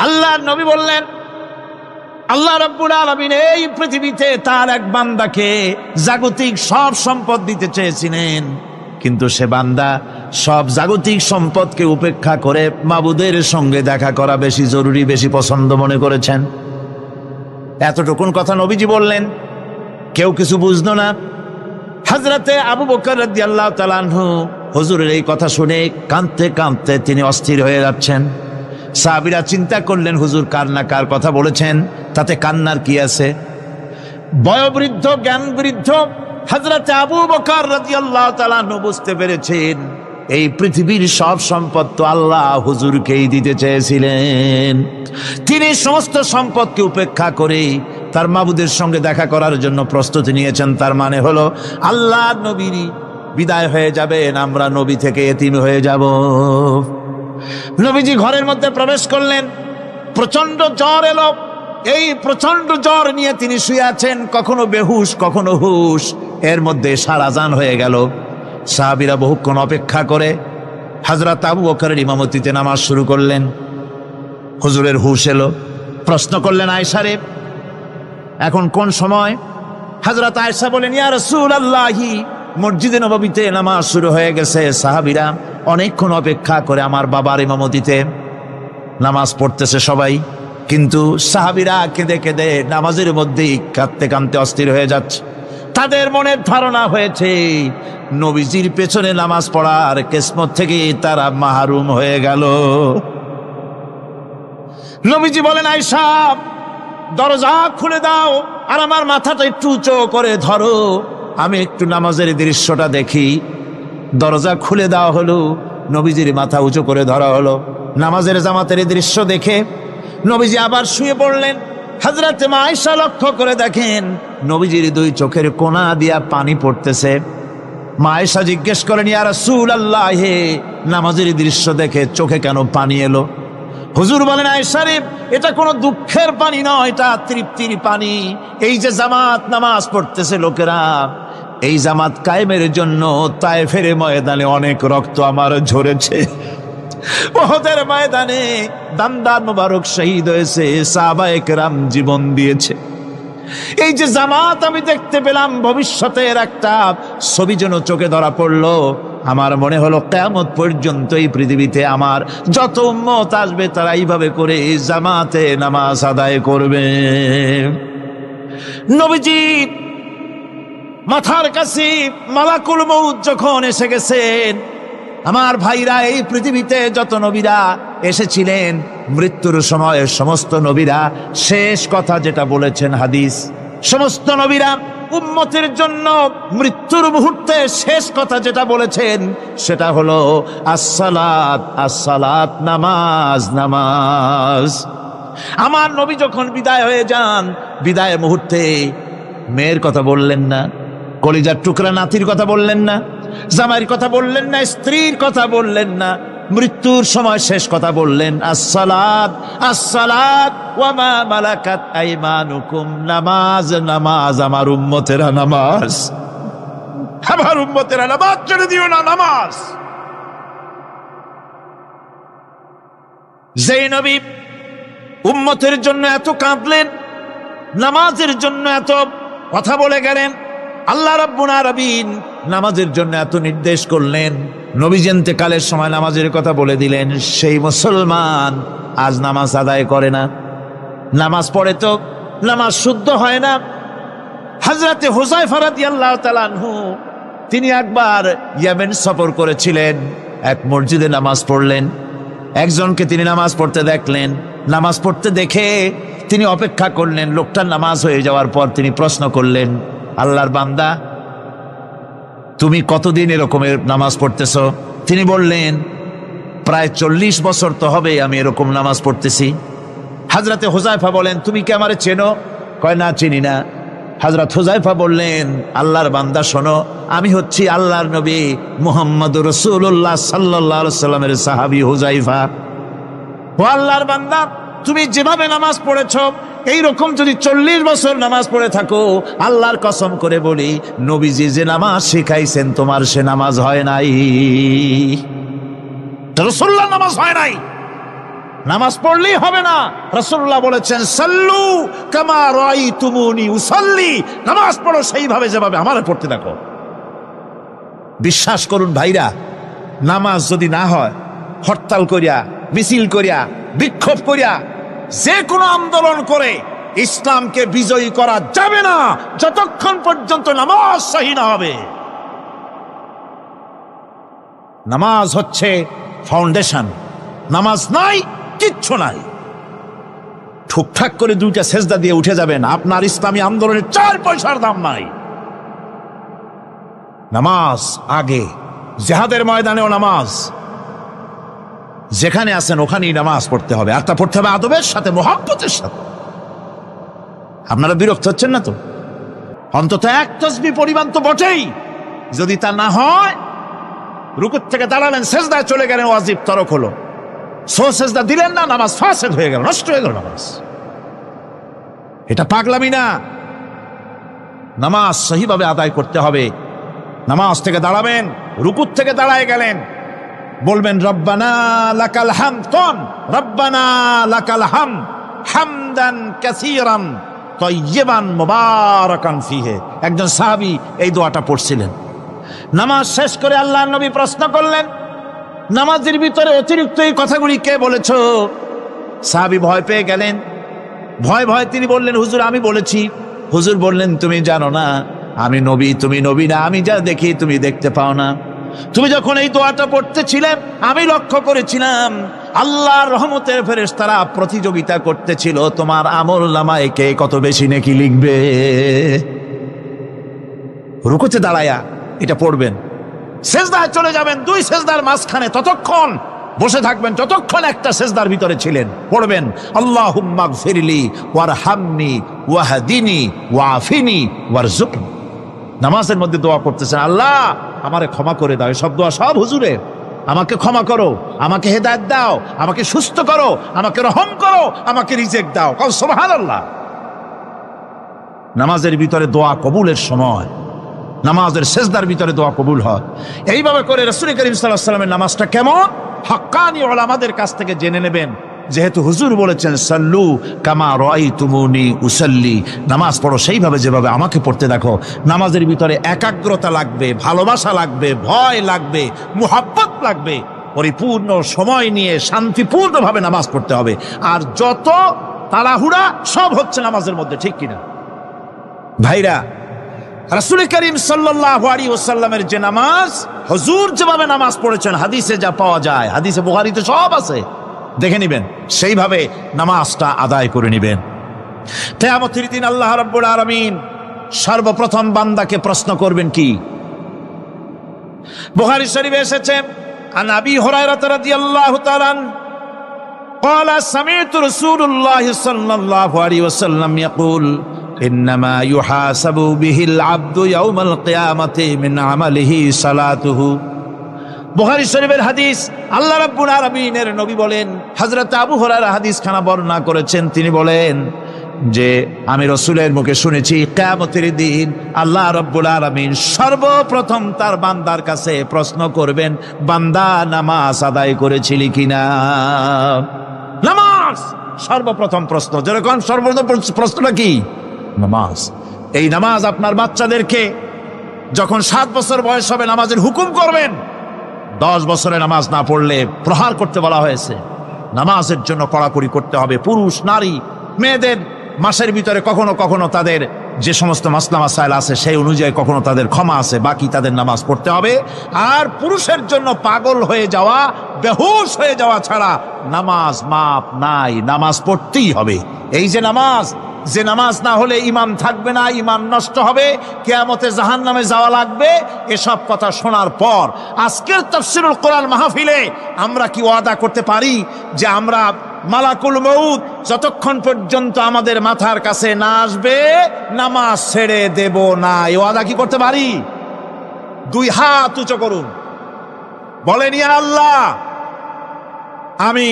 আল্লাহর নবী বললেন, আল্লাহ রাব্বুল আলামিন এই পৃথিবীতে তার এক বান্দাকে জাগতিক সব সম্পদ দিতে চেয়েছিলেন, কিন্তু সে বান্দা সব জাগতিক সম্পদকে উপেক্ষা করে মাবুদের সঙ্গে দেখা করা বেশি জরুরি, বেশি পছন্দ মনে করেছেন। এতটুকুন কথা নবীজি বললেন, কেউ কিছু বুঝলো না। হযরতে আবু বকর রাদিয়াল্লাহু তাআলা আনহু হুজুরের এই কথা শুনে কাঁদতে কাঁদতে তিনি অস্থির হয়ে যাচ্ছেন। সাহাবীরা চিন্তা করলেন, হুজুর কার না কার কথা বলেছেন, তাতে কান্নার কি আছে? বয়োবৃদ্ধ জ্ঞানবৃদ্ধ হযরতে আবু বকর রাদিয়াল্লাহু তাআলা আনহু বুঝতে পেরেছেন এই পৃথিবীর সব সম্পদ তো আল্লাহ হুজুরকেই দিতে চেয়েছিলেন। তিনি সমস্ত সম্পদকে উপেক্ষা করে তার মাবুদের সঙ্গে দেখা করার জন্য প্রস্তুতি নিয়েছেন। তার মানে হলো আল্লাহ নবীর বিদায় হয়ে যাবেন, আমরা নবী থেকে এতিম হয়ে যাব। নবীজি ঘরের মধ্যে প্রবেশ করলেন, প্রচন্ড জ্বর এলো। এই প্রচন্ড জ্বর নিয়ে তিনি শুয়ে আছেন, কখনো বেহুশ কখনো হুশ। এর মধ্যে আযান হয়ে গেল। সাহাবীরা বহুক্ষণ অপেক্ষা করে হযরত আবু বকরের ইমামতিতে নামাজ শুরু করলেন। হুজুরের হুশ এলো, প্রশ্ন করলেন, আয়েশা রে, এখন কোন সময়? হযরত আয়েশা বলেন, ইয়া রাসূলুল্লাহি, মসজিদে নববীতে নামাজ শুরু হয়ে গেছে। সাহাবীরা অনেকক্ষণ অপেক্ষা করে আমার বাবার ইমামতিতে নামাজ পড়তেছে সবাই, কিন্তু সাহাবীরা কেঁদে কেঁদে নামাজের মধ্যেই কাঁদতে কাঁদতে অস্থির হয়ে যাচ্ছে। তাদের মনের ধারণা হয়েছে নবীজির পেছনে নামাজ পড়ার কিসমত থেকে তারা মাহরুম হয়ে গেল। নবীজি বলেন, আয়েশা দরজা খুলে দাও আর আমার মাথাটা একটু উঁচু করে ধরো, আমি একটু নামাজের দৃশ্যটা দেখি। দরজা খুলে দেওয়া হলো, নবীজির মাথা উঁচু করে ধরা হলো। নামাজের জামাতের দৃশ্য দেখে নবীজি আবার শুয়ে পড়লেন। হযরতে মা আয়েশা লক্ষ্য করে দেখেন নবীজির দুই চোখের কোনা দিয়া পানি পড়তেছে। মা আয়েশা জিজ্ঞেস করেন, ইয়া রাসূলুল্লাহ, হে নামাজের দৃশ্য দেখে চোখে কেন পানি এলো? হুজুর বলেন, আয়েশা রে, এটা কোনো দুঃখের পানি নয়, এটা তৃপ্তির পানি। এই যে জামাত নামাজ পড়তেছে লোকেরা, এই জামাত কায়েমের জন্য তায়েফের ময়দানে অনেক রক্ত আমার ঝরেছে। উহুদের ময়দানে দামদার মোবারক শহীদ হয়েছে, সাহাবায়ে কেরাম জীবন দিয়েছে। এই যে জামাত আমি দেখতে পেলাম, ভবিষ্যতের একটা ছবি যেন চোখে ধরা পড়লো। আমার মনে হলো কিয়ামত পর্যন্ত এই পৃথিবীতে আমার যত উম্মত আসবে তারা এইভাবে করে জামাতে নামাজ আদায় করবে। নবীজি মাথার কাছে মালাকুল মউত যখন এসে গেছেন, আমার ভাইরা, এই পৃথিবীতে যত নবীরা এসেছিলেন মৃত্যুর সময় সমস্ত নবীরা শেষ কথা যেটা বলেছেন, হাদিস, সমস্ত নবীরা উম্মতের জন্য মৃত্যুর মুহূর্তে শেষ কথা যেটা বলেছেন সেটা হলো আসসালাত, আসসালাত, নামাজ, নামাজ। আমার নবী যখন বিদায় হয়ে যান, বিদায় মুহূর্তে মেয়ের কথা বললেন না, কলিজার টুকরা নাতির কথা বললেন না, জামাইয়ের কথা বললেন না, স্ত্রীর কথা বললেন না, মৃত্যুর সময় শেষ কথা বললেন আসসালাত, আসসালাত ওয়া মা মালাকাত আইমানুকুম, নামাজ, নামাজ, আমার উম্মতেরা নামাজ, আমার উম্মতেরা নামাজ ছেড়ে দিও না, নামাজ। যেই নবী উম্মতের জন্য এত কাঁদলেন, নামাজের জন্য এত কথা বলে গেলেন, আল্লাহ রাব্বুল আলামিন নামাজের জন্য এত নির্দেশ করলেন, নবীজি ইন্তেকালের সময় নামাজের কথা বলে দিলেন, সেই মুসলমান আজ নামাজ আদায় করে না, নামাজ পড়ে তো নামাজ শুদ্ধ হয় না। হযরতে হুযায়ফা রাদিয়াল্লাহু তাআলা আনহু তিনি একবার ইয়েমেন সফর করেছিলেন, এক মসজিদে নামাজ পড়লেন। একজনকে তিনি নামাজ পড়তে দেখলেন, নামাজ পড়তে দেখে তিনি অপেক্ষা করলেন। লোকটার নামাজ হয়ে যাওয়ার পর তিনি প্রশ্ন করলেন, আল্লাহর বান্দা, তুমি কতদিন এরকমের নামাজ পড়তেছ? তিনি বললেন, প্রায় 40 বছর তো হবে আমি এরকম নামাজ পড়তেছি। হযরতে হুযায়ফা বলেন, তুমি কি আমারে চেনো? কয়, না, চিনি না। হযরত হুযায়ফা বললেন, আল্লাহর বান্দা শোনো, আমি হচ্ছি আল্লাহর নবী মুহাম্মদুর রাসূলুল্লাহ সাল্লাল্লাহু আলাইহি ওয়াসাল্লামের সাহাবী হুযায়ফা। ও আল্লাহর বান্দা, তুমি যেভাবে নামাজ পড়েছ এইরকম যদি 40 বছর নামাজ পড়ে থাকো, আল্লাহর কসম করে বলি, নবীজি যে নামাজ শিখাইছেন তোমার সে নামাজ হয় নাই, রাসূলুল্লাহ নামাজ হয় নাই। নামাজ পড়লেই হবে না। রাসূলুল্লাহ বলেছেন সাল্লু কামা রাআইতুমুনি উসাল্লি, নামাজ পড়ো সেইভাবে যেভাবে আমারে পড়তে দেখো। বিশ্বাস করুন ভাইরা, নামাজ যদি না হয়, হরতাল করিয়া, মিছিল করিয়া, বিক্ষোভ করিয়া, যে কোনো আন্দোলন করে ইসলামকে বিজয়ী করা যাবে না যতক্ষণ পর্যন্ত নামাজ সহি না হবে। নামাজ হচ্ছে ফাউন্ডেশন, নামাজ নাই কিচ্ছু নাই। ঠুকঠাক করে দুইটা সেজদা দিয়ে উঠে যাবেন, আপনার ইসলামী আন্দোলনের 4 পয়সার দাম নাই। নামাজ আগে, জিহাদের ময়দানেও নামাজ, যেখানে আছেন ওখানেই নামাজ পড়তে হবে, আর তা পড়তে হবে আদবের সাথে, মুহাব্বতের সাথে। আপনারা বিরক্ত হচ্ছেন না তো? অন্তত এক তাসবিহ পরিমাণ তো বটেই। যদি তা না হয়, রুকুর থেকে দাঁড়ালেন, সেজদায় চলে গেলেন, ওয়াজিব তরক হলো, সো সেজদা দিলেন না, নামাজ ফাসেদ হয়ে গেল, নষ্ট হয়ে গেল নামাজ। এটা পাগলামি না। নামাজ সহিভাবে আদায় করতে হবে। নামাজ থেকে দাঁড়াবেন, রুকুর থেকে দাঁড়ায় গেলেন, বলবেন রব্বানা লাকাল হামদ, রব্বানা লাকাল হামদ হামদান কাসীরান তাইয়্যিবান মুবারাকান ফীহি। একজন সাহাবী এই দোয়াটা পড়ছিলেন। নামাজ শেষ করে আল্লাহর নবী প্রশ্ন করলেন, নামাজের ভিতরে অতিরিক্ত এই কথাগুলি কে বলেছো? সাহাবী ভয় পেয়ে গেলেন। ভয় ভয় তিনি বললেন, হুজুর আমি বলেছি। হুজুর বললেন, তুমি জানো না আমি নবী, তুমি নবী না, আমি যা দেখি তুমি দেখতে পাও না। তুমি যখন এই দোয়াটা পড়তেছিলে আমি লক্ষ্য করেছিলাম আল্লাহর রহমতের ফেরেশতারা প্রতিযোগিতা করতেছিল তোমার আমলনামায় কে কত বেশি নেকি লিখবে। রুকুতে দাঁড়ায়া এটা পড়বেন, সেজদায় চলে যাবেন, 2 সেজদার মাঝখানে ততক্ষণ বসে থাকবেন যতক্ষণ একটা সেজদার ভিতরে ছিলেন। পড়বেন আল্লাহুম্মা গফিরলি ওয়ারহামনি ওয়াহদিনি ওয়াআফিনি ওয়ারযুকনি। নামাজের মধ্যে দোয়া করতেছেন, আল্লাহ আমারে ক্ষমা করে দাও। সব দোয়া সব হুজুরের। আমাকে ক্ষমা করো, আমাকে হেদায়েত দাও, আমাকে সুস্থ করো, আমাকে রহম করো, আমাকে রিজিক দাও। কও সুবহানাল্লাহ। নামাজের ভিতরে দোয়া কবুলের সময়, নামাজের সেজদার ভিতরে দোয়া কবুল হয়। এইভাবে করে রাসূল করিম সাল্লাল্লাহু আলাইহি ওয়াসাল্লামের নামাজটা কেমন হাক্কানি উলামাদের কাছ থেকে জেনে নেবেন। যেহেতু হুজুর বলেছেন সাল্লু কামা রাআইতুমুনি উসাল্লি, নামাজ পড়ো সেইভাবে যেভাবে আমাকে পড়তে দেখো। নামাজের ভিতরে একাগ্রতা লাগবে, ভালোবাসা লাগবে, ভয় লাগবে, মুহাব্বত লাগবে। পরিপূর্ণ সময় নিয়ে শান্তিপূর্ণভাবে নামাজ পড়তে হবে। আর যত তাড়াহুড়া সব হচ্ছে নামাজের মধ্যে, ঠিক কিনা ভাইরা? রাসূল করিম সাল্লাল্লাহু আলাইহি ওয়াসাল্লামের যে নামাজ, হুজুর যেভাবে নামাজ পড়েছেন হাদিসে যা পাওয়া যায়, হাদিসে বুখারীতে সব আছে, দেখে নিবেন, সেইভাবে নামাজটা আদায় করে নিবেন। কিয়ামতের দিন আল্লাহ রাব্বুল আলামিন সর্বপ্রথম বান্দাকে প্রশ্ন করবেন কি? বুখারী শরীফে এসেছে, আন আবি হুরায়রা রাদিয়াল্লাহু তাআলা قال سمعت رسول الله صلى الله عليه وسلم يقول إنما يحاسب به العبد يوم القيامة من عمله صلاته। বুখারী শরীফের হাদিস। আল্লাহ রাব্বুল আলামিনের নবী বলেন, হযরত আবু হুরায়রা হাদিস খানা বর্ণনা করেছেন, তিনি বলেন যে আমি রাসূলের মুখে শুনেছি কিয়ামতের দিন আল্লাহ রাব্বুল আলামিন সর্বপ্রথম তার বান্দার কাছে প্রশ্ন করবেন, বান্দা নামাজ আদায় করেছিলি কিনা? নামাজ সর্বপ্রথম প্রশ্ন। যেরকম সর্বপ্রথম প্রশ্নটা কি? নামাজ। এই নামাজ আপনার বাচ্চাদেরকে যখন 7 বছর বয়স হবে নামাজের হুকুম করবেন। 10 বছরে নামাজ না পড়লে প্রহার করতে বলা হয়েছে। নামাজের জন্য কড়াকড়ি করতে হবে। পুরুষ নারী মেয়েদের মাসের ভিতরে কখনো কখনো তাদের যে সমস্ত মাসলা মাসাইল আছে সেই অনুযায়ী কখনো তাদের ক্ষমা আছে, বাকি তাদের নামাজ পড়তে হবে। আর পুরুষের জন্য পাগল হয়ে যাওয়া, বেহুশ হয়ে যাওয়া ছাড়া নামাজ মাপ নাই, নামাজ পড়তেই হবে। এই যে নামাজ, যে নামাজ না হলে ইমান থাকবে না, ইমান নষ্ট হবে, কিয়ামতে জাহান্নামে যাওয়া লাগবে, এসব কথা শোনার পর আজকের তাফসীরুল কোরআন মাহফিলে আমরা কি ওয়াদা করতে পারি যে আমরা মালাকুল মউত যতক্ষণ পর্যন্ত আমাদের মাথার কাছে না আসবে নামাজ ছেড়ে দেব না? এই ওয়াদা কি করতে পারি? 2 হাত উঁচু করুন, বলেন ইয়া আল্লাহ, আমি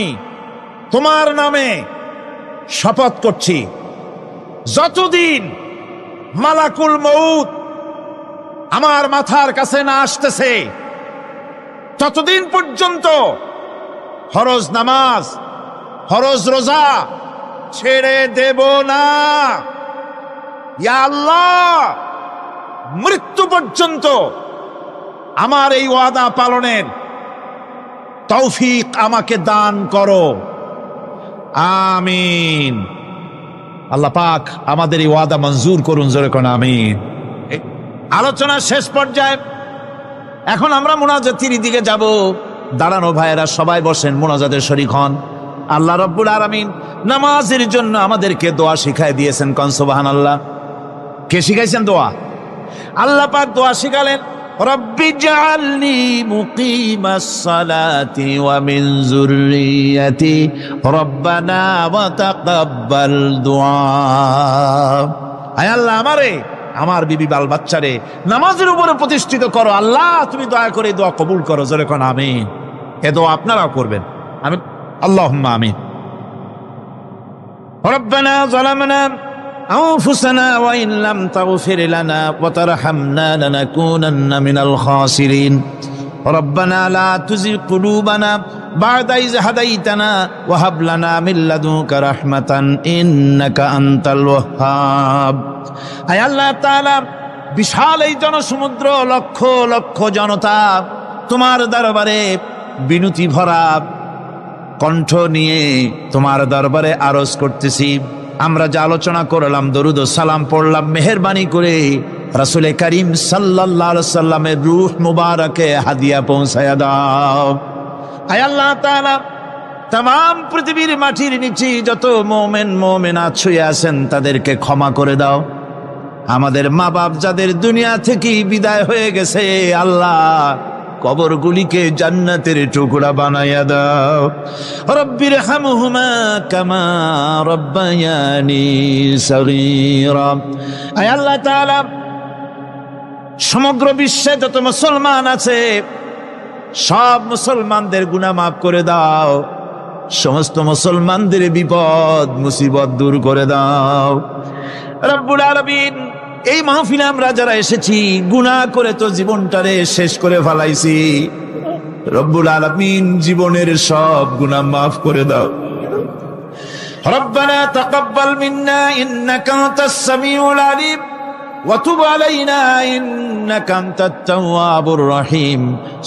তোমার নামে শপথ করছি, যতদিন মালাকুল মউত আমার মাথার কাছে না আসতেছে ততদিন পর্যন্ত ফরজ নামাজ ফরজ রোজা ছেড়ে দেব না। ইয়া আল্লাহ, মৃত্যু পর্যন্ত আমার এই ওয়াদা পালনের তৌফিক আমাকে দান করো, আমিন। আল্লাহ পাক আমাদের এই ওয়াদা মঞ্জুর করুন, জোরে কোন আমিন। আলোচনা শেষ পর্যায়ে, এখন আমরা মুনাজাতের দিকে যাব। দাঁড়ানো ভাইয়েরা সবাই বসেন, মুনাজাতের শরীক হন। আল্লাহ রাব্বুল আলামিন নামাজের জন্য আমাদেরকে দোয়া শিখাই দিয়েছেন, কোন সুবহানাল্লাহ। কে শিখাইছেন দোয়া? আল্লাহ পাক দোয়া শিখালেন, রব্বি জাআলনি মুকিমাস সালাতি ওয়া মিন যুররিয়াতি রব্বানা ওয়া তাকাব্বাল দুআ। আয় আল্লাহ, আমারে, আমার বিবি বাল বাচ্চারে নামাজের উপরে প্রতিষ্ঠিত করো। আল্লাহ, তুমি দয়া করে দোয়া কবুল করো, জোরে কোন আমিন। এ দোয়া আপনারাও করবেন, আমিন, আল্লাহুম্মা আমিন। রব্বানা যালামনা আনফুসানা ওয়া ইন লাম তাগফির লানা ওয়া তারহামনা লানাকুনান্না মিনাল খাসিরিন। রব্বানা লা তুযিগ কুলুবানা বা'দা ইয হাদাইতানা ওয়া হাব লানা মিন লাদুনকা রাহমাতান ইন্নাকা আনতাল ওয়াহ্হাব। আয় আল্লাহ তাআলা, বিশাল এই জনসমুদ্র, লক্ষ লক্ষ জনতা তোমার দরবারে বিনতি ভরা কণ্ঠ নিয়ে তোমার দরবারে আরজ করতেছি। আমরা যে আলোচনা করলাম, দরুদ ও সালাম পড়লাম, মেহেরবানি করে রাসূল করিম সাল্লাল্লাহু আলাইহি সাল্লামের রূহ মুবারকে হাদিয়া পৌঁছায়া দাও। আয় আল্লাহ তাআলা, तमाम পৃথিবীর মাটির নিচে যত মুমিন মুমিনাত শুয়ে আছেন তাদেরকে ক্ষমা করে দাও। আমাদের মা বাপ যাদের দুনিয়া থেকে বিদায় হয়ে গেছে, আল্লাহ কবরগুলিকে জান্নাতের টুকরা বানাইয়া দাও। রব্বির হামহুমা কামা রব্বায়ানি সগীরা। আয় আল্লাহ তাআলা, সমগ্র বিশ্বে যত মুসলমান আছে সব মুসলমানদের গুনাহ মাফ করে দাও। সমস্ত মুসলমানদের বিপদ মুসিবত দূর করে দাও। রব্বুল আলামিন, এই মাহফিলে আমরা যারা এসেছি গুনাহ করে তো জীবনটারে শেষ করে ফেলাইছি। রব্বুল আলামিন, জীবনের সব গুনাহ মাফ করে দাও। রব্বানা তাকাব্বাল মিন্না ইন্নাকা আনতাস সামিউল আলিম ওয়া তুব আলাইনা ইন্নাকা আনতাত তাওয়াবুর রহিম।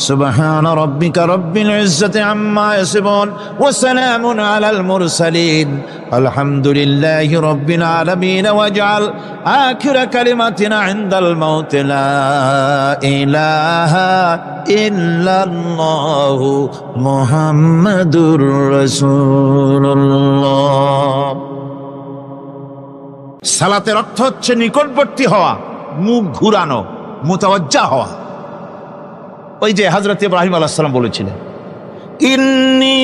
সুবহান রাব্বিকা রাব্বিল ইজ্জাতি আম্মা ইয়াসিফুন ওয়া সালামুন আলাল মুরসালিন আলহামদুলিল্লাহি রাব্বিল আলামিন। ওয়াজআল আখিরা কালিমাতিনা ইনদাল মাউত লা ইলাহা ইল্লাল্লাহু মুহাম্মাদুর রাসূলুল্লাহ। সালাতের অর্থ হচ্ছে নিকটবর্তী হওয়া, মুখ ঘুরানো, মুতাওয়াজ্জা হওয়া। ওই যে হযরত ইব্রাহিম আলাইহিস সালাম বলেছিলেন, ইন্নী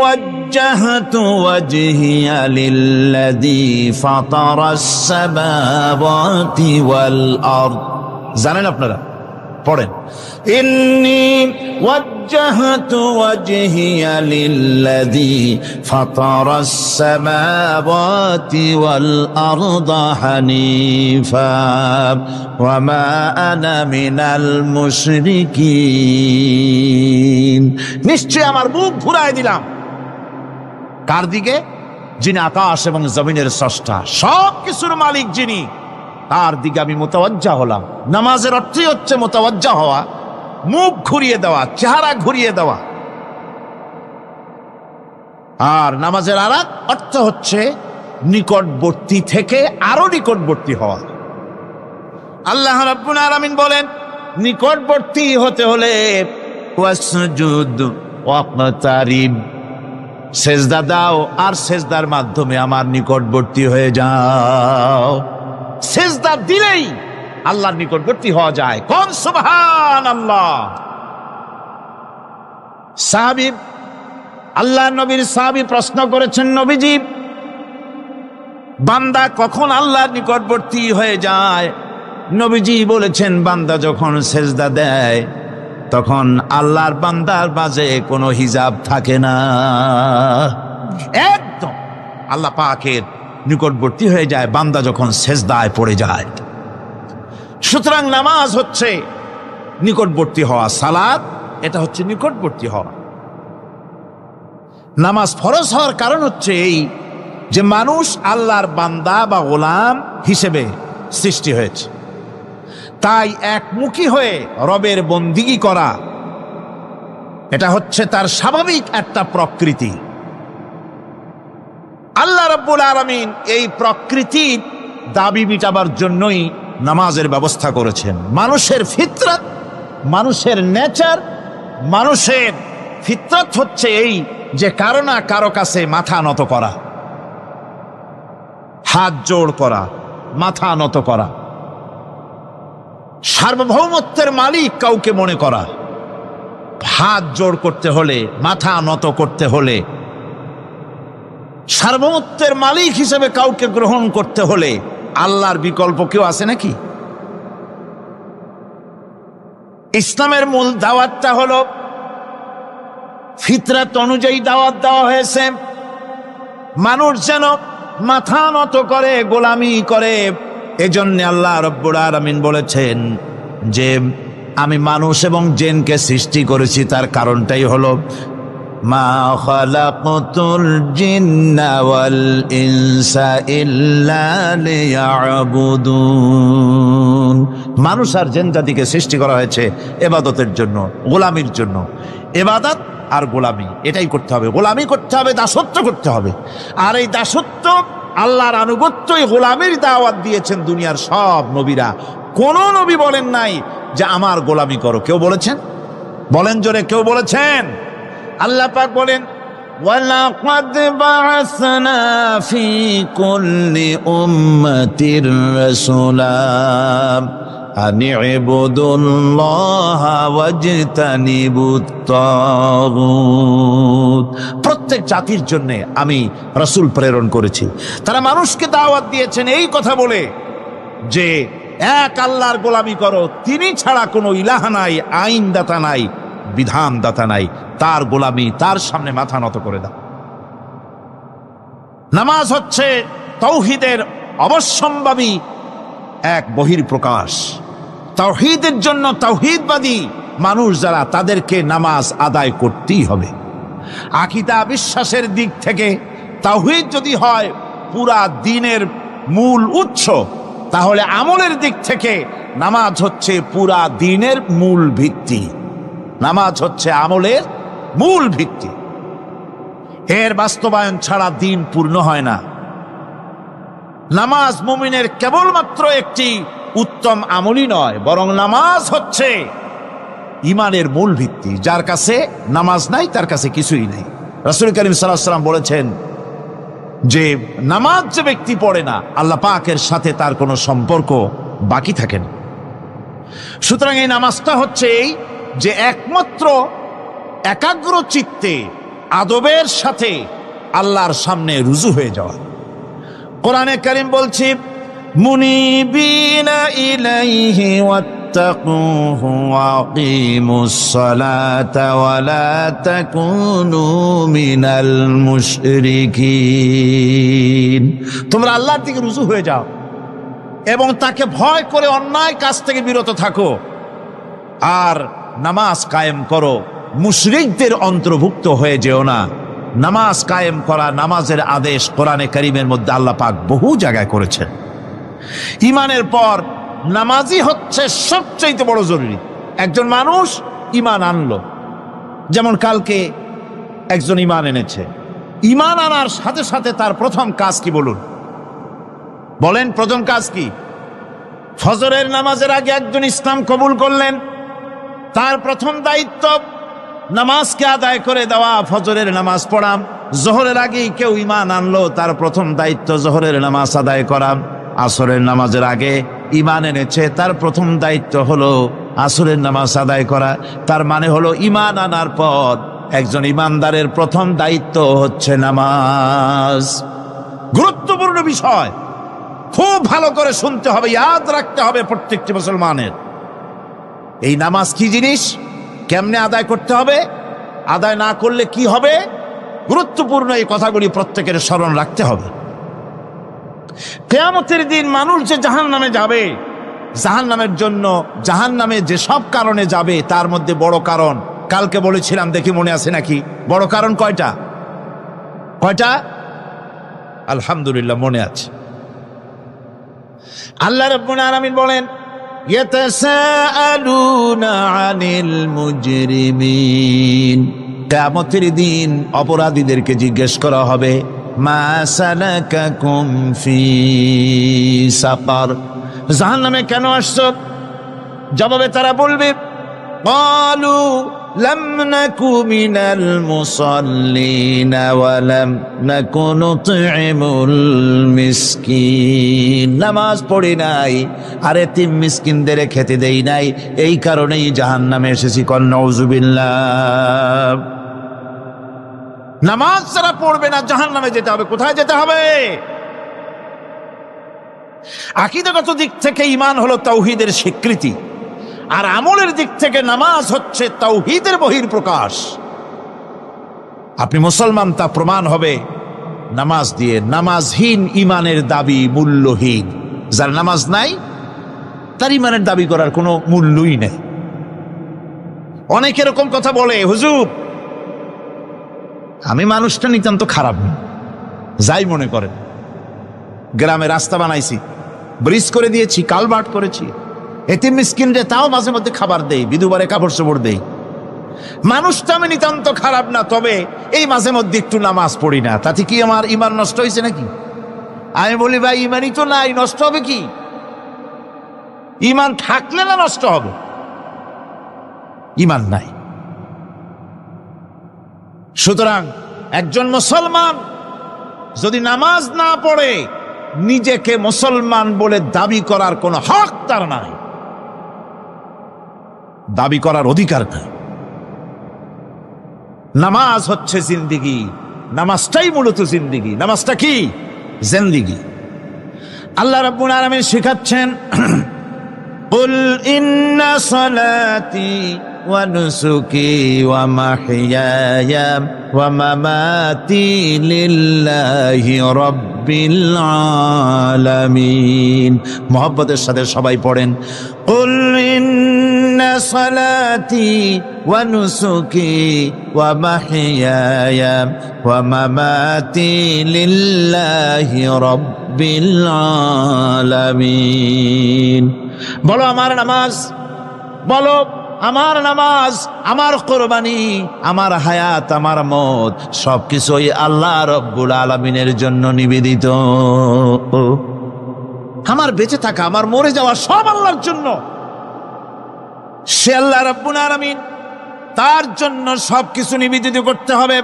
ওয়াজ্জাহতু ওয়াজহিয়া লিল্লাযী ফাতারাস সামাওয়াতি ওয়াল আরদ। জানেন আপনারা? পড়েন, ইন্নী ওয়াজ্জাহতু ওয়াজহিয়া লিল্লাযী ফাতারাস সামাওয়াতি ওয়াল আরদা হানিফা ওয়া মা আনা মিনাল মুশরিকিন। নিশ্চয় আমার মুখ ঘুরায় দিলাম। কার দিকে? যিনি আকাশ এবং জমিনের স্রষ্টা, সব কিছুর মালিক যিনি, তার দিকে আমি মুতাওয়াজ্জা হলাম। নামাজের অর্থই হচ্ছে মুতাওয়াজ্জা হওয়া, মুখ ঘুরিয়ে দেওয়া, চেহারা ঘুরিয়ে দেওয়া। আর নামাজের আরেক অর্থ হচ্ছে নিকটবর্তী থেকে আরো নিকটবর্তী হওয়া। আল্লাহ রাব্বুল আলামিন বলেন, নিকটবর্তী হতে হলে ওয়াসজুদ ওয়াকতারিব, সেজদা দাও আর সেজদার মাধ্যমে আমার নিকটবর্তী হয়ে যাও। সেজদা দিলেই আল্লাহর নিকটবর্তী হওয়া যায়। কোন সুবহানাল্লাহ। সাহাবী, আল্লাহ নবীর সাহাবী প্রশ্ন করেছেন, নবীজি, বান্দা কখন আল্লাহর নিকটবর্তী হয়ে যায়? নবীজি বলেছেন, বান্দা যখন সেজদা দেয় তখন আল্লাহর বান্দার মাঝে কোনো হিজাব থাকে না, একদম আল্লাহ পাকের নিকটবর্তী হয়ে যায় বান্দা যখন সেজদায় পড়ে যায়। সুতরাং নামাজ হচ্ছে নিকটবর্তী হওয়া, সালাত এটা হচ্ছে নিকটবর্তী হওয়া। নামাজ ফরজ হওয়ার কারণ হচ্ছে এই যে মানুষ আল্লাহর বান্দা বা গোলাম হিসেবে সৃষ্টি হয়েছে, তাই একমুখী হয়ে রবের বন্দিগি করা এটা হচ্ছে তার স্বাভাবিক একটা প্রকৃতি। আল্লাহ রাব্বুল আলামিন এই প্রকৃতির দাবি মিটাবার জন্যই নামাজের ব্যবস্থা করেছেন। মানুষের ফিতরত, মানুষের নেচার, মানুষের ফিতরত হচ্ছে এই যে কারো না কারো কাছে মাথা নত করা, হাত জোড় করা, মাথা নত করা, সার্বভৌমত্বের মালিক কাউকে মনে করা। হাত জোড় করতে হলে, মাথা নত করতে হলে, সার্বভৌমত্বের মালিক হিসেবে কাউকে গ্রহণ করতে হলে আল্লাহর বিকল্প কেউ আছে নাকি? ইসলামের মূল দাওয়াতটা হলো ফিতরাত অনুযায়ী দাওয়াত দেওয়া হয়েছে, মানুষ যেন মাথা নত করে, গোলামি করে। এজন্য আল্লাহ রাব্বুল আলামিন বলেছেন যে আমি মানুষ এবং জিনকে সৃষ্টি করেছি, তার কারণটাই হলো মা খালাকতুল জিন্না ওয়াল ইনসা ইল্লা লিয়াবুদুন। মানুষ আর জিন জাতিকে সৃষ্টি করা হয়েছে ইবাদতের জন্য, গোলামির জন্য। ইবাদত আর গোলামি এটাই করতে হবে, গোলামি করতে হবে, দাসত্ব করতে হবে। আর এই দাসত্ব, আল্লাহর আনুগত্যই গোলামির দাওয়াত দিয়েছেন দুনিয়ার সব নবীরা। কোন নবী বলেন নাই যে আমার গোলামি করো। কেউ বলেছেন? বলেন জোরে, কেউ বলেছেন? আল্লাহ পাক বলেন ওয়ালাকাদ বা'আসনা ফি কুল্লি উম্মাতির রাসূলা আন ইবুদুল্লাহা ওয়াজতানিবুত তাগুত। প্রত্যেক জাতির জন্য আমি রাসূল প্রেরণ করেছি, তারা মানুষকে দাওয়াত দিয়েছেন এই কথা বলে যে এক আল্লাহর গোলামি করো, তিনি ছাড়া কোনো ইলাহ নাই, আইনদাতা নাই, বিধানদাতা নাই, তার গোলামি, তার সামনে মাথা নত করে দাও। নামাজ হচ্ছে তাওহীদের অবশ্যম্ভাবী এক বহির্প্রকাশ। তাওহীদের জন্য তাওহীদবাদী মানুষ যারা, তাদেরকে নামাজ আদায় করতেই হবে। আকীদা বিশ্বাসের দিক থেকে তাওহীদ যদি হয় পুরা দ্বীনের মূল উৎস, তাহলে আমলের দিক থেকে নামাজ হচ্ছে পুরা দ্বীনের মূল ভিত্তি। নামাজ হচ্ছে আমলের মূল ভিত্তি, এর বাস্তবায়ন ছাড়া দ্বীন পূর্ণ হয় না। নামাজ মুমিনের কেবলমাত্র একটি উত্তম আমলই নয়, বরং নামাজ হচ্ছে ইমানের মূল ভিত্তি। যার কাছে নামাজ নাই তার কাছে কিছুই নেই। রাসূল করিম সাল্লাল্লাহু আলাইহি ওয়াসাল্লাম বলেছেন যে নামাজ যে ব্যক্তি পড়ে না, আল্লাহ পাকের সাথে তার কোনো সম্পর্ক বাকি থাকে না। সুতরাং এই নামাজটা হচ্ছে এই যে একমাত্র একাগ্র চিত্তে আদবের সাথে আল্লাহর সামনে রুজু হয়ে যাওয়া। কোরআনে কারীম বলছে মুনিবিনা ইলাইহি ওয়াত্তাকুহু ওয়া আকিমুস সালাতা ওয়া লা তাকুনু মিনাল মুশরিকিন। তোমরা আল্লাহর দিকে রুজু হয়ে যাও এবং তাকে ভয় করে অন্যায় কাজ থেকে বিরত থাকো, আর নামাজ কায়েম করো, মুশরিকদের অন্তর্ভুক্ত হয়ে যেও না। নামাজ কায়েম করা, নামাজের আদেশ কোরআনে কারীমের মধ্যে আল্লাহ পাক বহু জায়গায় করেছেন। ঈমানের পর নামাজই হচ্ছে সবচেয়ে বড় জরুরি। একজন মানুষ ঈমান আনলো, যেমন কালকে একজন ঈমান এনেছে, ঈমান আনার সাথে সাথে তার প্রথম কাজ কি বলুন? বলেন প্রথম কাজ কি? ফজরের নামাজের আগে একজন ইসলাম কবুল করলেন, তার প্রথম দায়িত্ব নামাজকে আদায় করে দেওয়া, ফজরের নামাজ পড়া। জোহরের আগেই কেউ ঈমান আনলো, তার প্রথম দায়িত্ব জোহরের নামাজ আদায় করা। আসরের নামাজের আগে ঈমান এনেছে, তার প্রথম দায়িত্ব হলো আসরের নামাজ আদায় করা। তার মানে হলো ঈমান আনার পর একজন ঈমানদারের প্রথম দায়িত্ব হচ্ছে নামাজ। গুরুত্বপূর্ণ বিষয়, খুব ভালো করে শুনতে হবে, ইয়াদ রাখতে হবে প্রত্যেকটি মুসলমানের। এই নামাজ কি জিনিস, কেমনে আদায় করতে হবে, আদায় না করলে কি হবে, গুরুত্বপূর্ণ এই কথাগুলি প্রত্যেকের স্মরণ রাখতে হবে। কিয়ামতের দিন মানুষ যে জাহান্নামে যাবে, জাহান্নামের জন্য, জাহান্নামে যে সব কারণে যাবে তার মধ্যে বড় কারণ কালকে বলেছিলাম, দেখি মনে আছে নাকি? বড় কারণ কয়টা? কয়টা? আলহামদুলিল্লাহ মনে আছে। আল্লাহ রাব্বুল আলামিন বলেন, ইয়াতাসাআলুনা আনিল মুজরিমিন, কিয়ামতের দিন অপরাধীদেরকে জিজ্ঞেস করা হবে, মা সালাকাকুম ফি সাকার, জাহান্নামে কেন আসছো? জবাবে তারা বলবে, ক্বালু লাম নাকু মিনাল মুসাল্লিন ওয়া লাম নাকু নুতঈমুল মিসকিন, নামাজ পড়ি নাই আর এতিম মিসকিনদের খেতে দেই নাই, এই কারণেই জাহান্নামে এসেছি। কন নাউযুবিল্লাহ। নামাজ যারা পড়বে না জাহান্নামে যেতে হবে। কোথায় যেতে হবে? আকীদাগত দিক থেকে ঈমান হলো তাওহীদের স্বীকৃতি, আর আমলের দিক থেকে নামাজ হচ্ছে তাওহীদের বহিঃপ্রকাশ। আপনি মুসলমান তা প্রমাণ হবে নামাজ দিয়ে। নামাজহীন ঈমানের দাবি মূল্যহীন। যার নামাজ নাই তার ঈমানের দাবি করার কোনো মূল্যই নেই। অনেক এরকম কথা বলে, হুজুর আমি মানুষটা নিতান্ত খারাপ না, যাই মনে করেন, গ্রামে রাস্তা বানাইছি, ব্রিজ করে দিয়েছি, কালভার্ট করেছি, এতিম মিসকিনরে তাও মাঝে মধ্যে খাবার দেই, বিধবারে কাপড় চোপড় দেই, মানুষটা আমি নিতান্ত খারাপ না, তবে এই মাঝে মধ্যে একটু নামাজ পড়ি না, তাতে কি আমার ঈমান নষ্ট হয়েছে নাকি? আমি বলি, ভাই ঈমানই তো নাই, নষ্ট হবে কি? ঈমান থাকলে না নষ্ট হবে? ঈমান নাই। সুতরাং একজন মুসলমান যদি নামাজ না পড়ে, নিজেকে মুসলমান বলে দাবি করার কোনো হক তার নাই, দাবি করার অধিকার নাই। নামাজ হচ্ছে জিন্দিগি, নামাজটাই মূলত জিন্দিগি। নামাজটা কি? জিন্দিগি। আল্লাহ রাব্বুল আলামিন শেখাচ্ছেন, কুল ইন্না সালাতি ওয়া নুসুকি ওয়া মাহইয়ায়া ওয়া মামাতি লিল্লাহি রাব্বিল আলামিন। মুহাব্বতের সাথে সবাই পড়েন, কুল ইন্না সালাতি ওয়া নুসুকি ওয়া মাহইয়ায়া ওয়া মামাতি লিল্লাহি রাব্বিল আলামিন। বলো আমার নামাজ, বলো আমার নামাজ, আমার কোরবানি, আমার হায়াত, আমার মত সবকিছুই আল্লাহ রব্বুল আলামিনের জন্য নিবেদিত। আমার বেঁচে থাকা, আমার মরে যাওয়া সব আল্লাহর জন্য। সে আল্লাহ রব্বুল আলামিন, তার জন্য সবকিছু নিবেদিত করতে হবে।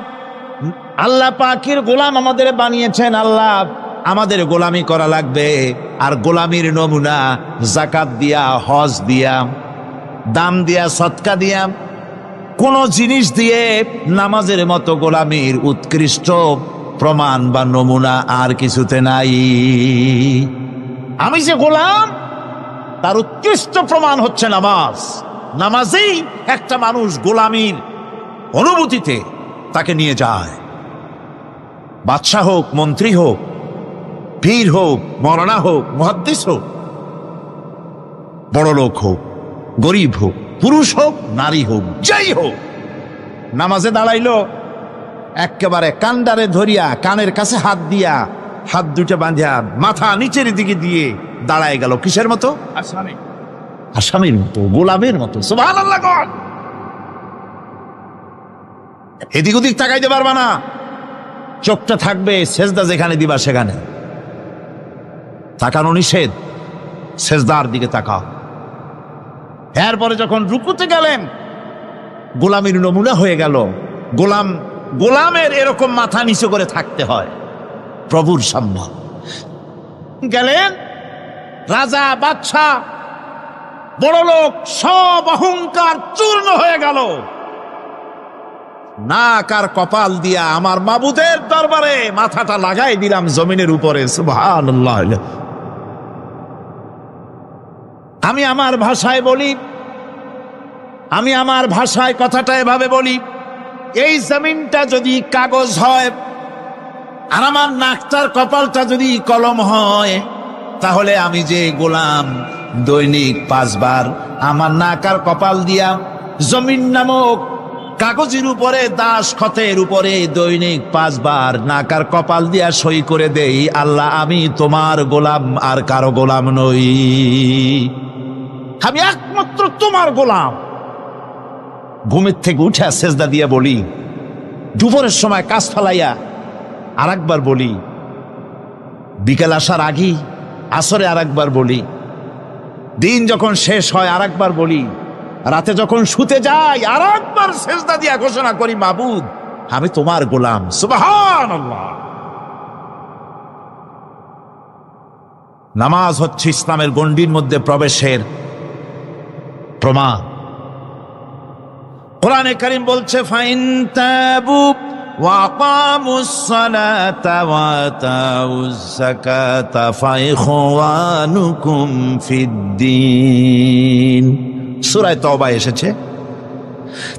আল্লাহ পাকের গোলাম আমাদের বানিয়েছেন, আল্লাহ আমাদের গোলামি করা লাগবে। আর গোলামির নমুনা যাকাত দিয়া, হজ দিয়া, দাম দিয়া, সদকা দিয়া, কোন জিনিস দিয়ে নামাজের মতো গোলামির উৎকৃষ্ট প্রমাণ বা নমুনা আর কিছুতে নাই। আমি যে গোলাম তার উৎকৃষ্ট প্রমাণ হচ্ছে নামাজ। নামাজেই একটা মানুষ গোলামির অনুভূতিতে তাকে নিয়ে যায়। বাদশাহ হোক, মন্ত্রী হোক, পীর হোক, মৌলানা হোক, মুহাদ্দিস হোক, বড় লোক হোক, গরিব হোক, পুরুষ হোক, নারী হোক, যাই হোক, নামাজে দাঁড়াইলো, একেবারে কান্ডারে ধরিয়া কানের কাছে হাত দিয়া, হাত দুটা বাঁধিয়া মাথা নিচের দিকে দিয়ে দাঁড়ায় গেল। কিসের মতো? আসামির মতো, গোলামের মতো। সুবহানাল্লাহ। এদিক ওদিক তাকাইতে পারবা না, চোখটা থাকবে সেজদা যেখানে দিবা সেখানে। তাকানো নিষেধ, সেজদার দিকে তাকাও। এরপরে যখন রুকুতে গেলেন, গোলামির নমুনা হয়ে গেল। গোলামের এরকম মাথা নিচু করে থাকতে হয় প্রভুর সামনে। গেলেন, রাজা, বাদশাহ, বড় লোক, সব অহংকার চূর্ণ হয়ে গেল। নাক আর কপাল দিয়া আমার মাবুদের দরবারে মাথাটা লাগাই দিলাম জমিনের উপরে। সুবহানাল্লাহ। আমি আমার ভাষায় বলি, আমি আমার ভাষায় কথাটা এভাবে বলি, এই জমিনটা যদি কাগজ হয় আর আমার নাকটার কপালটা যদি কলম হয়, তাহলে আমি যে গোলাম দৈনিক 5 বার আমার নাক আর কপাল দিয়া জমিন নামক কাগজের উপরে দাস খতের উপরে দৈনিক 5 বার নাকার কপাল দিয়া সই করে দেই, আল্লাহ আমি তোমার গোলাম, আর কারো গোলাম নই, আমি একমাত্র তোমার গোলাম। ঘুমের থেকে উঠে সেজদা দিয়ে বলি, দুপুরের সময় কাজ ফালাইয়া আর একবার বলি, বিকেল আসার আগেই আসরে আর একবার বলি, দিন যখন শেষ হয় আর একবার বলি, রাতে যখন শুতে যাই আর একবার সেজদা দিয়া ঘোষণা করি, মাবুদ আমি তোমার গোলাম। সুবহানাল্লাহ। নামাজ হচ্ছে ইসলামের গণ্ডির মধ্যে প্রবেশের প্রমাণ। কোরআনে কারীম বলছে, ফাইন তাবু ওয়া আকামুস সালাতা ওয়া আতাউজ যাকাতা ফাইখওয়ানুকুম ফিদ্দীন। সূরা তওবা এসেছে,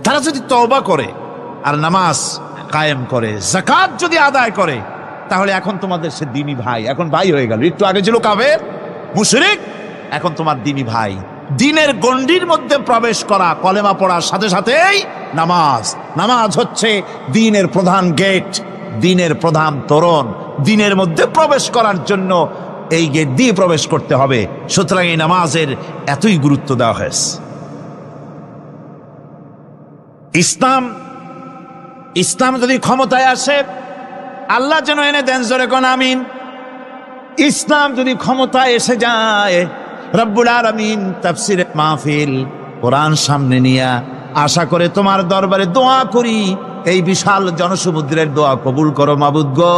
তারা যদি তওবা করে আর নামাজ কায়েম করে, যাকাত যদি আদায় করে, তাহলে এখন তোমাদের সে দ্বীনি ভাই, এখন ভাই হয়ে গেল। একটু আগে ছিল কাফের মুশরিক, এখন তোমার দ্বীনি ভাই। দ্বীনের গণ্ডির মধ্যে প্রবেশ করা, কলেমা পড়ার সাথে সাথেই নামাজ। নামাজ হচ্ছে দ্বীনের প্রধান গেট, দ্বীনের প্রধান তোরণ। দ্বীনের মধ্যে প্রবেশ করার জন্য এই গেট দিয়ে প্রবেশ করতে হবে। সুতরাং এই নামাজের এতই গুরুত্ব দেওয়া হয়েছে। ইসলাম যদি ক্ষমতায় আসে, আল্লাহ যেন এনে দেন, জোরে কোন আমিন। ইসলাম যদি ক্ষমতায় এসে যায়, রব্বুল আলামিন তাফসীরে মাহফিল কোরআন সামনে নিয়ে আশা করে তোমার দরবারে দোয়া করি, এই বিশাল জনসমুদ্রের দোয়া কবুল করো মাবুদ গো,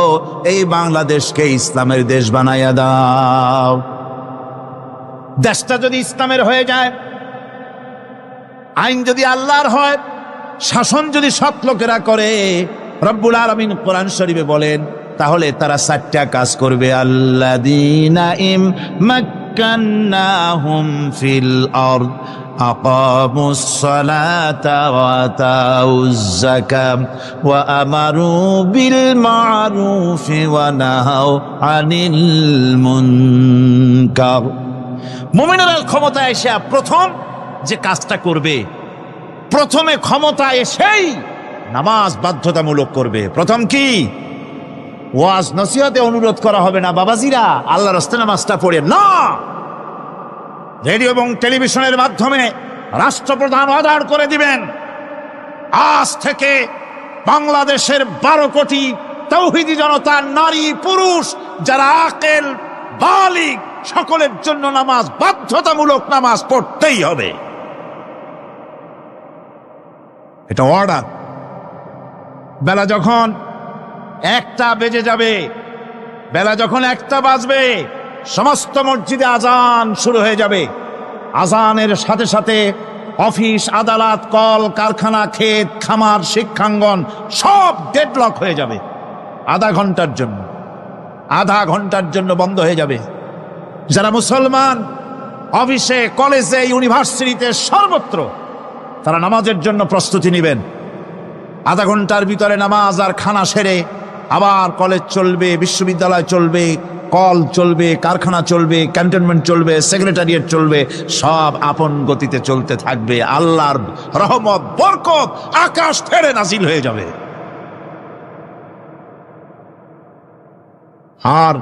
এই বাংলাদেশকে ইসলামের দেশ বানাইয়া দাও। দেশটা যদি ইসলামের হয়ে যায়, আইন যদি আল্লাহর হয়, শাসন যদি সৎ লোকেরা করে, রব্বুল আলামিন কোরআন শরীফে বলেন, তাহলে তারা 4টা কাজ করবে। আল্লাযীনা মাক্কান্নাহুম ফিল আরদ আকামুস সালাতা ওয়া আতাউজ যাকাত ওয়া আমারু বিল মা'রুফি ওয়া নাহাউ আনিল মুনকার। মুমিনেরা ক্ষমতা এসে প্রথম যে কাজটা করবে, প্রথমে ক্ষমতা এসেই নামাজ বাধ্যতামূলক করবে। প্রথম কি? ওয়াজ নসিহতে অনুরোধ করা হবে না, বাবাজিরা আল্লাহর রাস্তায় নামাজটা পড়ে না। রেডিও এবং টেলিভিশনের মাধ্যমে রাষ্ট্রপ্রধান অর্ডার করে দিবেন, আজ থেকে বাংলাদেশের 12 কোটি তাওহীদি জনতা, নারী পুরুষ যারা আকেল বালিগ, সকলের জন্য নামাজ বাধ্যতামূলক, নামাজ পড়তেই হবে। এটা অর্ডার। বেলা যখন 1টা বেজে যাবে, বেলা যখন 1টা বাজবে, সমস্ত মসজিদে আজান শুরু হয়ে যাবে। আজানের সাথে সাথে অফিস, আদালত, কল কারখানা, ক্ষেত খামার, শিক্ষাঙ্গন সব ডেডলক হয়ে যাবে। আধা ঘন্টার জন্য বন্ধ হয়ে যাবে। যারা মুসলমান অফিসে, কলেজে, ইউনিভার্সিটিতে, সর্বত্র তারা নামাজের জন্য প্রস্তুতি নেবেন। আধা ঘন্টার ভিতরে নামাজ আর খানা সেরে আবার কলেজ চলবে, বিশ্ববিদ্যালয় চলবে, কল চলবে, কারখানা চলবে, ক্যান্টনমেন্ট চলবে, সেক্রেটারিয়েট চলবে, সব আপন গতিতে চলতে থাকবে। আল্লাহর রহমত, বরকত আকাশ থেকে নাজিল হয়ে যাবে। আর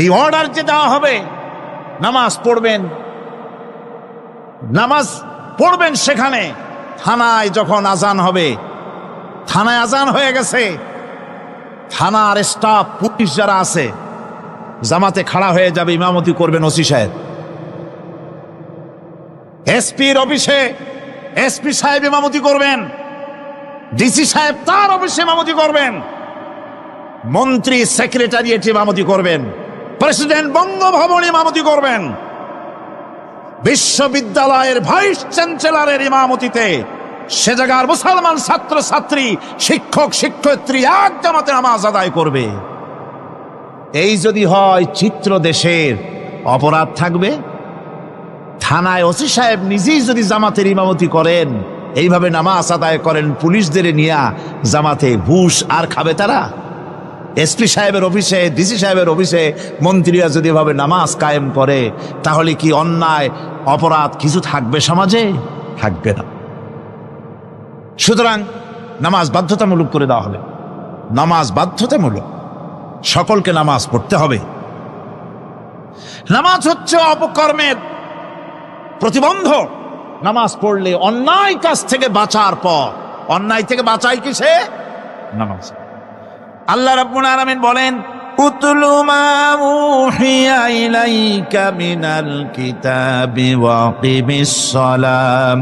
এই অর্ডার যে দেওয়া হবে, নামাজ পড়বেন সেখানে। থানায় যখন আজান হবে, থানায় আজান হয়ে গেছে, থানার স্টাফ, পুলিশ যারা আছে জামাতে খাড়া হয়ে যাবে, ইমামতি করবেন ওসি সাহেব। এসপির অফিসে এসপি সাহেব ইমামতি করবেন, ডিসি সাহেব তার অফিসে ইমামতি করবেন, মন্ত্রী সেক্রেটারিয়েট ইমামতি করবেন, প্রেসিডেন্ট বঙ্গভবন ইমামতি করবেন, বিশ্ববিদ্যালয়ের ভাইস চ্যান্সেলরের ইমামতিতে সে জায়গার মুসলমান ছাত্র ছাত্রী, শিক্ষক শিক্ষয়িত্রী এক জামাতে নামাজ আদায় করবে। এই যদি হয় চিত্র দেশের, অপরাধ থাকবে। থানায় ওসি সাহেব নিজেই যদি জামাতের ইমামতি করেন, এইভাবে নামাজ আদায় করেন পুলিশদের নিয়ে জামাতে, ঘুষ আর খাবে তারা? এসপি সাহেবের অফিসে, ডিসি সাহেবের অফিসে মন্ত্রীরা যদি এভাবে নামাজ কায়েম করে, তাহলে কি অন্যায় অপরাধ কিছু থাকবে সমাজে? থাকবে না। সুতরাং নামাজ বাধ্যতামূলক করে দেওয়া হবে। নামাজ বাধ্যতামূলক, সকলকে নামাজ পড়তে হবে। নামাজ হচ্ছে অপকর্মের প্রতিবন্ধক। নামাজ পড়লে অন্যায় কাজ থেকে বাঁচার পর, অন্যায় থেকে বাঁচায় কিসে? নামাজ। আল্লাহ রাব্বুল আলামিন বলেন, উতলু মা উহিয়া ইলাইকা মিনাল কিতাবি ওয়া কিমিস সালাম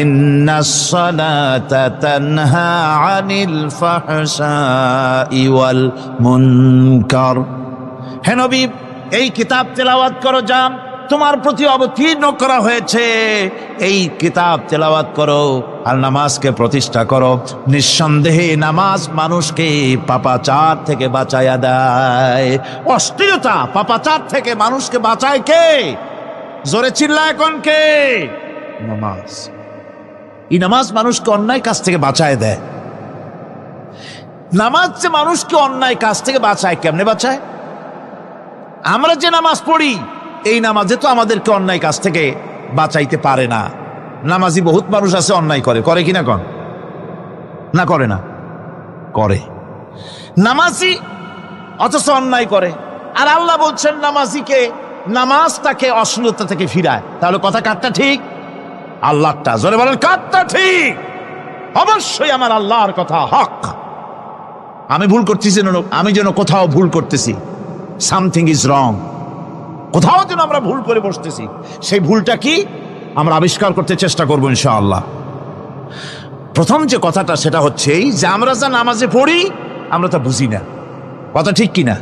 ইন্নাস সালাতা তানহা আনিল ফাহশাই ওয়াল মুনকার। হে নবী, এই কিতাব তেলাওয়াত করো, যা তোমার প্রতি অবতীর্ণ করা হয়েছে। এই কিতাব তেলাওয়াত করো আর নামাজকে প্রতিষ্ঠা করো। নিঃসন্দেহে নামাজ মানুষকে পাপাচার থেকে বাঁচাইয়া দেয়। অশ্লীলতা, পাপাচার থেকে মানুষকে বাঁচায় কে? জোরে চিল্লায় কোন কে? নামাজ। এই নামাজ মানুষকে অন্যায় কাজ থেকে বাঁচায় দেয়। নামাজ যে মানুষকে অন্যায় কাজ থেকে বাঁচায়, কেমনে বাঁচায়? আমরা যে নামাজ পড়ি, এই নামাজে তো আমাদেরকে অন্যায় কাজ থেকে বাঁচাইতে পারে না। নামাজি বহুত মানুষ আছে অন্যায় করে, করে কিনা কন? না করে না? করে। নামাজি অথচ অন্যায় করে। আর আল্লাহ বলছেন নামাজিকে, নামাজ তাকে অশ্লীলতা থেকে ফিরায়। তাহলে কথা কারটা ঠিক? আল্লাহটা। জোরে বলেন, কারটা ঠিক? অবশ্যই আমার আল্লাহর কথা হক। আমি ভুল করতেছি, আমি যেন কোথাও ভুল করতেছি, সামথিং ইজ রং, কোথাও যেন আমরা ভুল করে বসতেছি। সেই ভুলটা কি আমরা আবিষ্কার করতে চেষ্টা করবো ইনশাআল্লাহ। প্রথম যে কথাটা সেটা হচ্ছে যে আমরা যা নামাজে পড়ি আমরা তা বুঝি না। কথা ঠিক কিনা?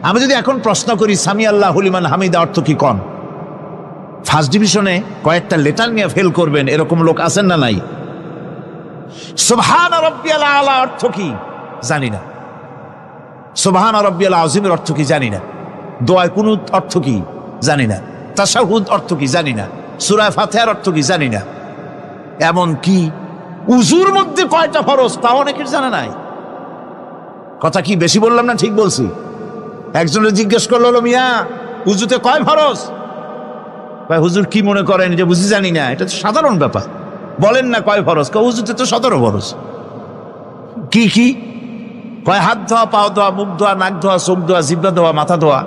আমি যদি এখন প্রশ্ন করি সামি আল্লাহু লিমান হামিদা অর্থ কি কন, ফার্স্ট ডিভিশনে কয়েকটা লেটার নিয়ে ফেল করবেন এরকম লোক আছেন না নাই? সুবহান রাব্বিয়াল আলা অর্থ কি জানি না। সুবহান রাব্বিয়াল আযীমের অর্থ কি জানি না। দোয়া কুনুত অর্থ কি জানি না। তাশাহুদ অর্থ কি জানি না। সূরা ফাতিহার অর্থ কি জানি না। এমন কি উযুর মধ্যে কয়টা ফরজ তা অনেকের জানা নাই। কথা কি বেশি বললাম না ঠিক বলছি? একজনের জিজ্ঞেস করলো, মিয়া উযুতে কয় ফরজ? ভাই হুজুর কি মনে করেন যে বুঝি জানি না? এটা তো সাধারণ ব্যাপার, বলেন না কয় ফরজ? উযুতে তো 17 ফরজ। কি কি কয়? হাত ধোয়া, পাও ধোয়া, মুখ ধোয়া, নাক ধোয়া, চোখ ধোয়া, জিহ্বা ধোয়া, মাথা ধোয়া।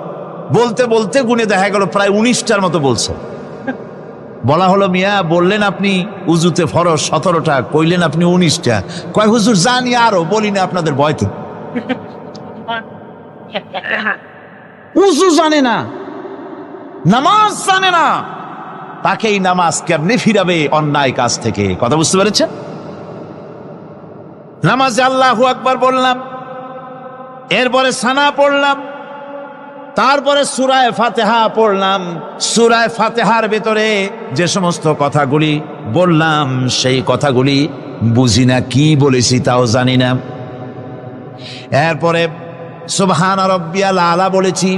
বলতে বলতে গুনে দেখা গেল প্রায় 19টার মতো বলছে। বলা হলো, মিয়া বললেন আপনি উযুতে ফরজ 17টা, কইলেন আপনি 19টা। কয় হুজুর জানি আরো, বলি না আপনাদের ভয়তে। উযু জানে না, নামাজ জানে না, তাকে এই নামাজ কেমনে ফিরাবে অন্যায় কাজ থেকে? কথা বুঝতে পেরেছেন? নামাজে আল্লাহু আকবার বললাম, এরপরে সানা পড়লাম, তারপরে সূরা ফাতিহা পড়লাম। সূরা ফাতিহার ভিতরে যে সমস্ত কথাগুলি বললাম সেই কথাগুলি বুঝি না, কি বলেছি তাও জানি না। এরপরে সুবহান রাব্বিয়াল আলা বলেছি,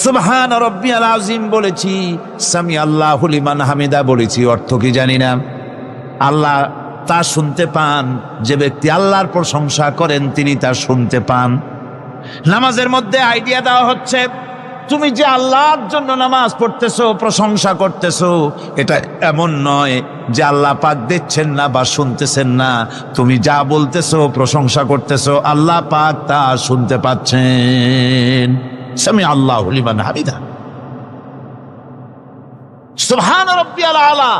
সুবহান রাব্বিয়াল আযীম বলেছি, সামি আল্লাহু লিমান হামিদা বলেছি, অর্থ কি জানি না। আল্লাহ তা শুনতে পান, যে ব্যক্তি আল্লাহর প্রশংসা করেন তিনি তা শুনতে পান। নামাজের মধ্যে আইডিয়া দেওয়া হচ্ছে, তুমি যে আল্লাহর জন্য নামাজ পড়তেছো, প্রশংসা করতেছো, এটা এমন নয় যে আল্লাহ পাক দেখছেন না বা শুনতেছেন না। তুমি যা বলতেছো, প্রশংসা করতেছো, আল্লাহ পাক তা শুনতে পাচ্ছেন। সামি আল্লাহু লিমান হামিদা। সুবহান রাব্বিয়াল আলা।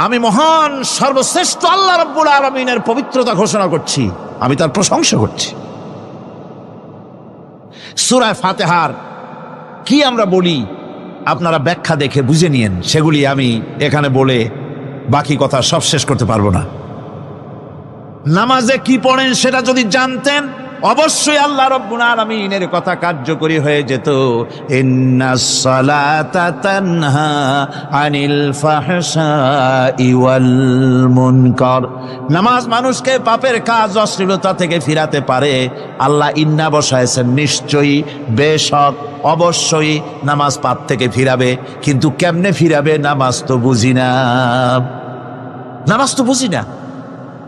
আমি মহান সর্বশ্রেষ্ঠ আল্লাহ রাব্বুল আলামিনের পবিত্রতা ঘোষণা করছি, আমি তার প্রশংসা করছি। সূরা ফাতিহার কি আমরা বলি আপনারা ব্যাখ্যা দেখে বুঝে নিয়েন, সেগুলি আমি এখানে বলে বাকি কথা সব শেষ করতে পারবো না। নামাজে কি পড়েন সেটা যদি জানতেন, অবশ্যই আল্লাহ রাব্বুল আলামিনের কথা কার্যকরী হয়ে যেত। ইন্নাস সালাতা তানহা আনিল ফাহশাই ওয়াল মুনকার। নামাজ মানুষকে পাপের কাজ, অশ্লীলতা থেকে ফিরাতে পারে। আল্লাহ ইন্না বসায়ছেন, নিশ্চয়ই, বেশক, অবশ্যই নামাজ পাপ থেকে ফিরাবে। কিন্তু কেমনে ফিরাবে নামাজ তো বুঝি না। নামাজ তো বুঝি না,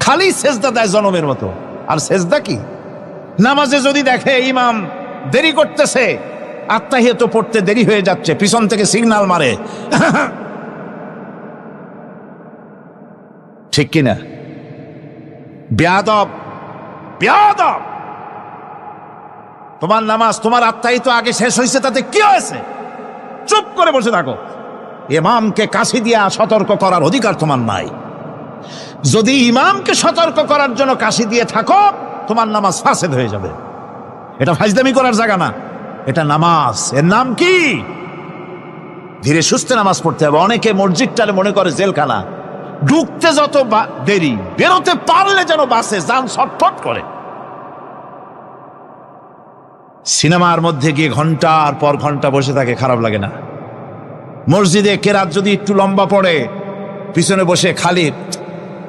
খালি সেজদা দেয় জনমের মতো। আর সেজদা কি? নামাজে যদি দেখে ইমাম দেরি করতেছে, আত্তাহিয়াত পড়তে দেরি হয়ে যাচ্ছে, পিছন থেকে সিগন্যাল মারে, ঠিক কিনা? বেয়াদব, বেয়াদব। তোমার নামাজ, তোমার আত্মাই তো আগে শেষ হয়েছে, তাতে কি হয়েছে? চুপ করে বসে থাকো। ইমামকে কাশি দিয়া সতর্ক করার অধিকার তোমার নাই। যদি ইমামকে সতর্ক করার জন্য কাশি দিয়ে থাকো, তোমার নামাজ ফাসেদ হয়ে যাবে। এটা ফাজলামি করার জায়গা না, এটা নামাজ। এর নাম কি? ধীরে সুস্থে নামাজ পড়তে হবে। অনেকে মসজিদটারে মনে করে জেলখানা, ঢুকতে যত দেরি, বেরোতে পারলে যেন বাসে যান ছটফট করে। সিনেমার মধ্যে গিয়ে ঘন্টার পর ঘন্টা বসে থাকে, খারাপ লাগে না? মসজিদে কেরাত যদি একটু লম্বা পড়ে, পিছনে বসে খালি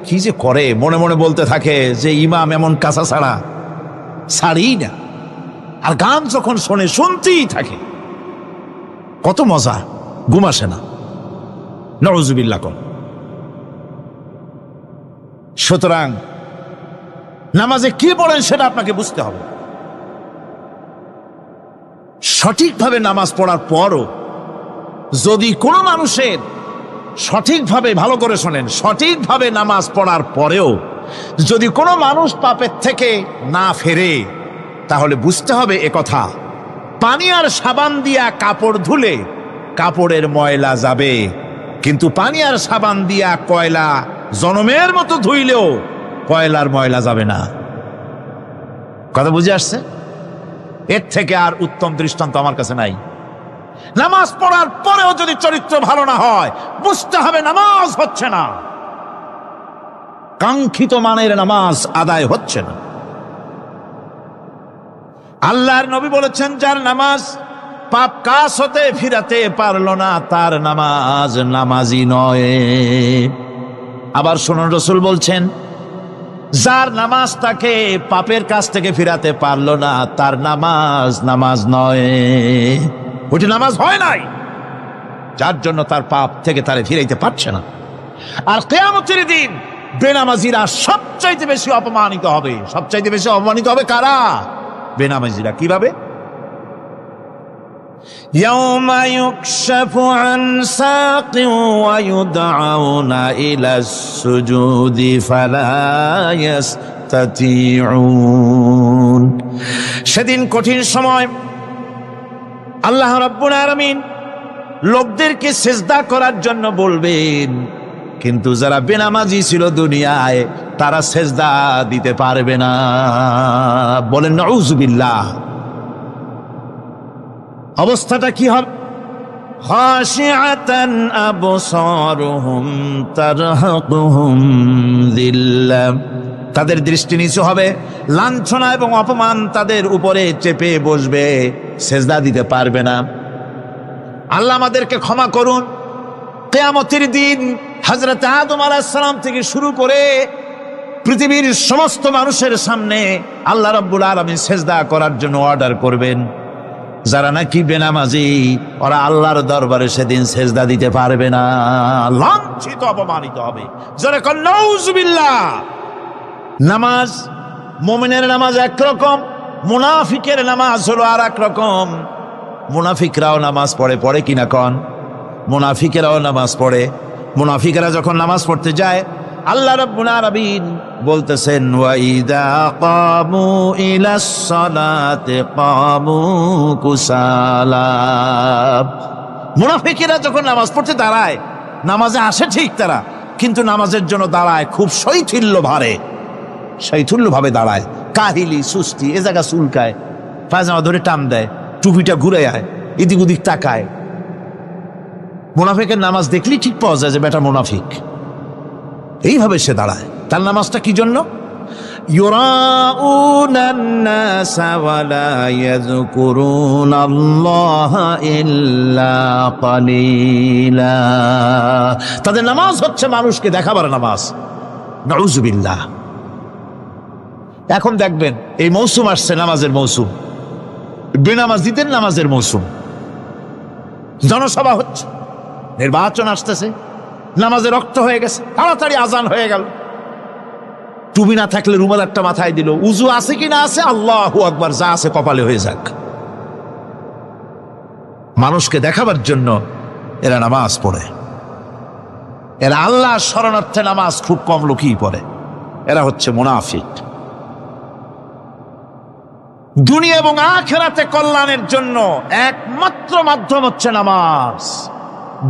কি যে করে মনে মনে বলতে থাকে যে ইমাম এমন কাঁচা ছাড়া ছাড়ি না। আর গান যখন শোনে শুনতেই থাকে, কত মজা, ঘুম আসে না। নউজুবিল্লাহ কর। সুতরাং নামাজে কি পড়েন সেটা আপনাকে বুঝতে হবে। সঠিকভাবে নামাজ পড়ার পরও যদি কোনো মানুষের সঠিকভাবে, ভালো করে শোনেন, সঠিকভাবে নামাজ পড়ার পরেও যদি কোনো মানুষ পাপের থেকে না ফেরে, তাহলে বুঝতে হবে একথা, পানি আর সাবান দিয়া কাপড় ধুলে কাপড়ের ময়লা যাবে, কিন্তু পানি আর সাবান দিয়া কয়লা জনমের মতো ধুইলেও কয়লার ময়লা যাবে না। কথা বুঝে আসছে? এর থেকে আর উত্তম দৃষ্টান্ত আমার কাছে নাই। নামাজ পড়ার পরেও যদি চরিত্র ভালো না হয়, বুঝতে হবে নামাজ হচ্ছে না, কাঙ্ক্ষিত মানের নামাজ আদায় হচ্ছে না। আল্লাহর নবী বলেছেন, যার নামাজ পাপ কাজ হতে ফিরাতে পারল না, তার নামাজ নামাজি নয়। আবার শুনুন, রাসূল বলছেন, যার নামাজ তাকে পাপের কাছ থেকে ফিরাতে পারল না, তার নামাজ নামাজ নয়। ওটি নামাজ হয় নাই, যার জন্য তার পাপ থেকে তারে ফিরাইতে পারছে না। আর কিয়ামতের দিন বেনামাজিরা সবচাইতে বেশি অপমানিত হবে। সবচাইতে বেশি অপমানিত হবে কারা? বেনামাজিরা। কিভাবে? ইয়াউমা ইউকশাফু আন সাকিন ওয়া ইউদআউনা ইলাস সুজুদি ফালা ইয়াস্তাতিউন। সেদিন কঠিন সময়, আল্লাহ রাব্বুল আলামিন লোকদেরকে সিজদা করার জন্য বলবেন, কিন্তু যারা বেনামাজি ছিল দুনিয়ায়, তারা সিজদা দিতে পারবে না। বলেন নাউযুবিল্লাহ। অবস্থাটা কি হবে? খাশিআতান আবসারুহুম তারহাকুহুম যিল্লাহ। তাদের দৃষ্টি নিচু হবে, লাঞ্ছনা এবং অপমান তাদের উপরে চেপে বসবে, সিজদা দিতে পারবে না। আল্লাহ আমাদেরকে ক্ষমা করুন। কিয়ামতের দিন হযরত আদম আলাইহিস সালাম থেকে শুরু করে পৃথিবীর সমস্ত মানুষের সামনে আল্লাহ রাব্বুল আলামিন সিজদা করার জন্য অর্ডার করবেন। যারা নাকি বেনামাজি, ওরা আল্লাহর দরবারে সেদিন সিজদা দিতে পারবে না, লাঞ্ছিত, অপমানিত হবে। যারা কন নাউযুবিল্লাহ। নামাজ, মুমিনের নামাজ একরকম, মুনাফিকের নামাজ হলো আর এক রকম। মুনাফিকরাও নামাজ পড়ে, পড়ে কিনা কন? মুনাফিকেরাও নামাজ পড়ে। মুনাফিকেরা যখন নামাজ পড়তে যায়, আল্লাহ রাব্বুল আলামিন বলতেছেন, ওয়া ইযা কামু ইলাস সালাতি কামু কুসালা। মুনাফিকেরা যখন নামাজ পড়তে দাঁড়ায়, নামাজে আসে ঠিক তারা, কিন্তু নামাজের জন্য দাঁড়ায় খুব শৈথিল্য ভারে, শৈথিল্য ভাবে দাঁড়ায়, কাহিলি, সুস্তি, এ জায়গা চুলকায়, পায়জামা ধরে টান দেয়, টুপিটা ঘুরে আয়, এদিক ওদিক তাকায়। মুনাফিকের নামাজ দেখলেই ঠিক পাওয়া যায় যে বেটা মুনাফিক। এইভাবে সে দাঁড়ায়। তার নামাজটা কি জন্য? ইউরাউনান নাসা ওয়া লা ইয়াযকুরুনাল্লাহা ইল্লা কালিলা। তাদের নামাজ হচ্ছে মানুষকে দেখাবার নামাজ। নাউযুবিল্লাহ। এখন দেখবেন এই মৌসুম আসছে, নামাজের মৌসুম, বেনামাজিদের নামাজের মৌসুম। জনসভা হচ্ছে, নির্বাচন আসতেছে, নামাজে রক্ত হয়ে গেছে, তাড়াতাড়ি আজান হয়ে গেল। টুপি না থাকলে রুমাল একটা মাথায় দিল, উজু আছে কি না আছে, আল্লাহু আকবার, যা আছে কপালে হয়ে যাক। মানুষকে দেখাবার জন্য এরা নামাজ পড়ে। এরা আল্লাহর শরণার্থে নামাজ খুব কম লোকই পড়ে। এরা হচ্ছে মুনাফিক। দুনিয়া এবং আখিরাতে কল্যাণের জন্য একমাত্র মাধ্যম হচ্ছে নামাজ।